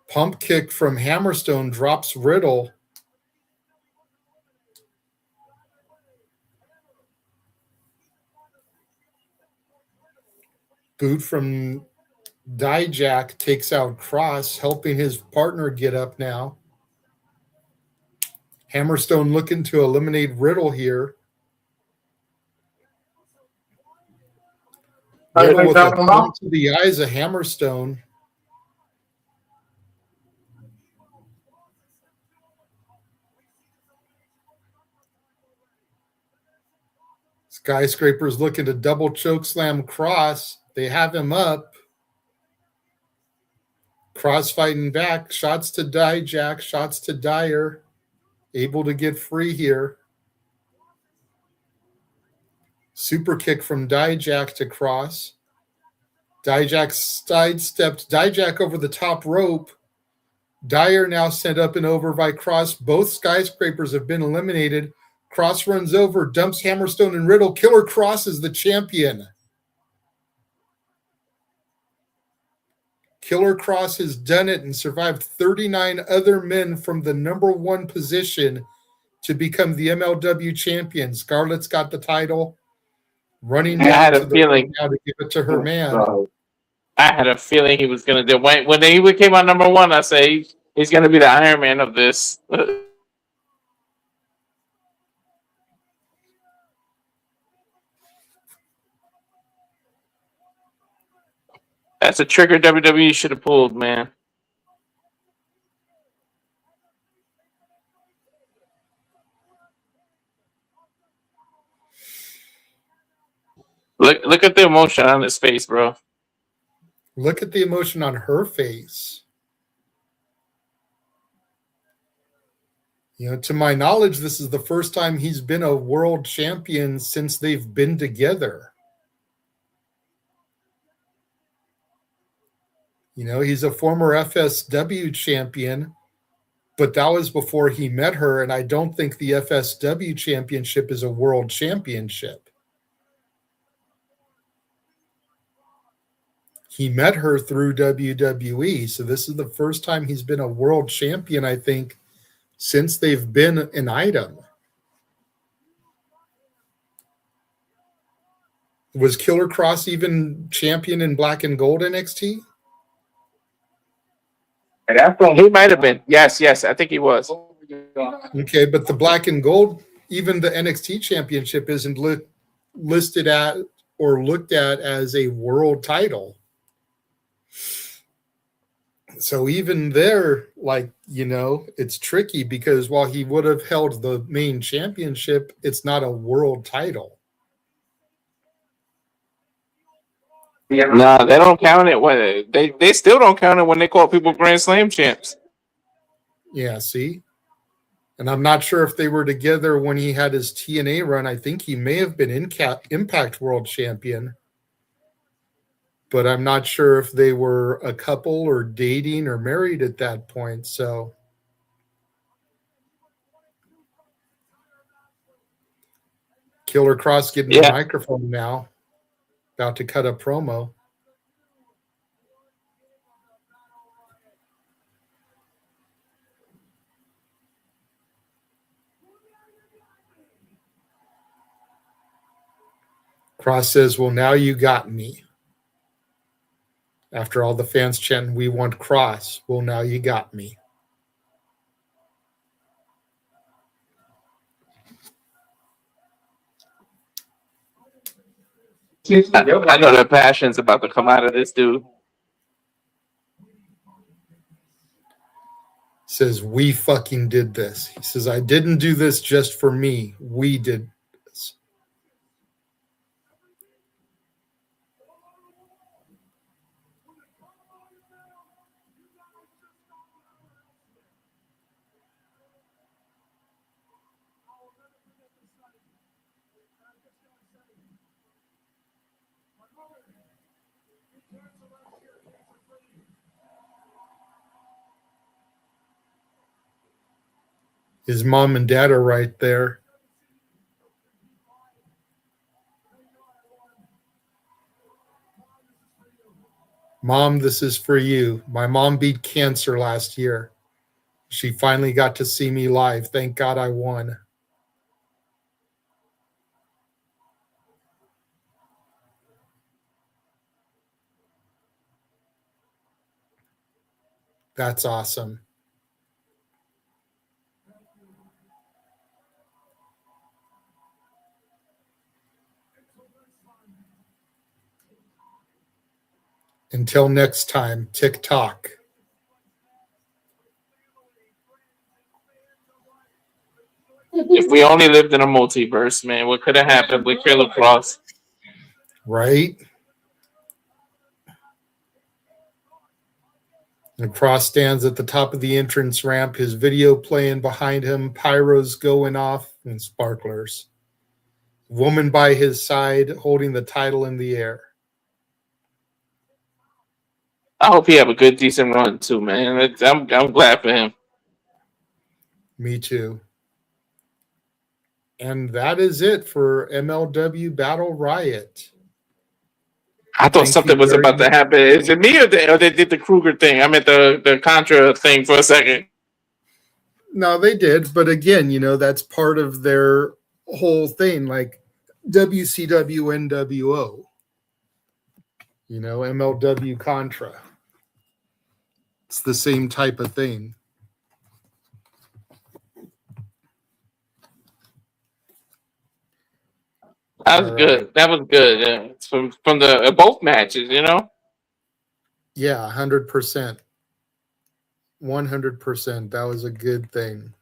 Pump kick from Hammerstone drops Riddle. Boot from Dijak takes out Kross, helping his partner get up now. Hammerstone looking to eliminate Riddle here. Riddle with a thumb to the eyes of Hammerstone. Skyscraper's looking to double choke slam Kross. They have him up. Kross fighting back. Shots to Dijak. Shots to Dyer. Able to get free here. Super kick from Dijak to Kross. Dijak sidestepped Dijak over the top rope. Dyer now sent up and over by Kross. Both Skyscrapers have been eliminated. Kross runs over, dumps Hammerstone and Riddle. Killer Kross is the champion. Killer Kross has done it and survived 39 other men from the number one position to become the MLW champion. Scarlett's got the title. Running down to the ring now to give it to her man. I had a feeling he was going to do it. When he came out number one, I say he's going to be the Iron Man of this. That's a trigger WWE should have pulled, man. Look at the emotion on his face, bro. Look at the emotion on her face. To my knowledge, this is the first time he's been a world champion since they've been together. He's a former FSW champion, but that was before he met her, and I don't think the FSW championship is a world championship. He met her through WWE, so this is the first time he's been a world champion, I think, since they've been an item. Was Killer Kross even champion in Black and Gold NXT? He might have been. Yes, I think he was. Okay, but the Black and Gold, even the NXT championship isn't listed at or looked at as a world title. So even there, it's tricky because while he would have held the main championship, it's not a world title. No, they don't count it when they still don't count it when they call people Grand Slam champs. Yeah, see? And I'm not sure if they were together when he had his TNA run. I think he may have been Impact World Champion. But I'm not sure if they were a couple or dating or married at that point. So Killer Kross getting the microphone now. About to cut a promo. Kross says, well, now you got me. After all the fans chanting, we want Kross. Well, now you got me. I know the passion's about to come out of this dude. Says, we fucking did this. He says, I didn't do this just for me. We did this. His mom and dad are right there. Mom, this is for you. My mom beat cancer last year. She finally got to see me live. Thank God I won. That's awesome. Until next time, TikTok. If we only lived in a multiverse, man, what could have happened with Kross? Right? And Kross stands at the top of the entrance ramp, his video playing behind him, pyros going off, and sparklers. Woman by his side holding the title in the air. I hope he have a good, decent run too, man. I'm glad for him. Me too. And that is it for MLW Battle Riot. I thought something was about to happen. Is it me or they did the Krugger thing? I meant the Contra thing for a second. No, they did. But again, you know, that's part of their whole thing, like WCW NWO. You know, MLW Contra. It's the same type of thing. That was good. That was good. Yeah. It's from the both matches, you know? Yeah, 100%. 100%. That was a good thing.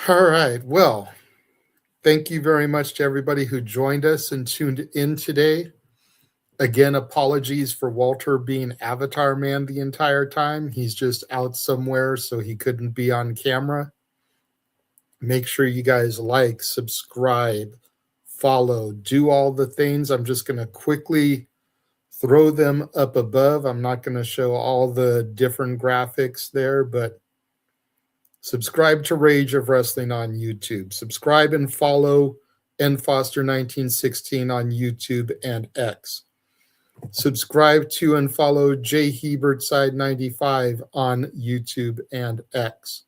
All right. Well, thank you very much to everybody who joined us and tuned in today. Again, apologies for Walter being Avatar Man the entire time. He's just out somewhere, so he couldn't be on camera. Make sure you guys like, subscribe, follow, do all the things. I'm just going to quickly throw them up above. I'm not going to show all the different graphics there, but subscribe to Rage of Wrestling on YouTube. Subscribe and follow nfoster1916 on YouTube and X. Subscribe to and follow J Hebertside95 on YouTube and X.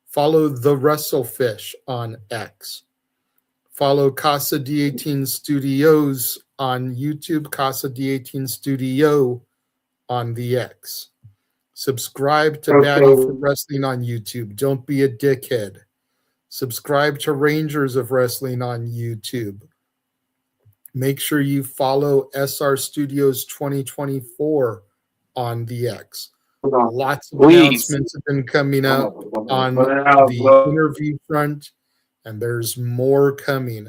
Follow The Wrestlefish on X. Follow Casa D18 Studios on YouTube, Casa D18 Studio on the X. Subscribe to Baddie for Wrestling on YouTube. Don't be a dickhead. Subscribe to Rangers of Wrestling on YouTube. Make sure you follow SR Studios 2024 on the X. Lots of announcements have been coming up on the interview front, and there's more coming.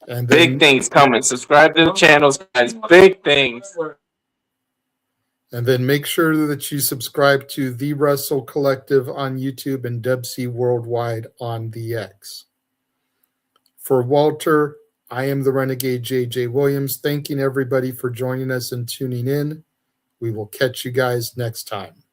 And then, big things coming. Subscribe to the channels, guys. Big things. And then make sure that you subscribe to The Wrestle Collective on YouTube and Dubsy Worldwide on the X. For Walter, I am the Renegade JJ Williams. Thanking everybody for joining us and tuning in. We will catch you guys next time.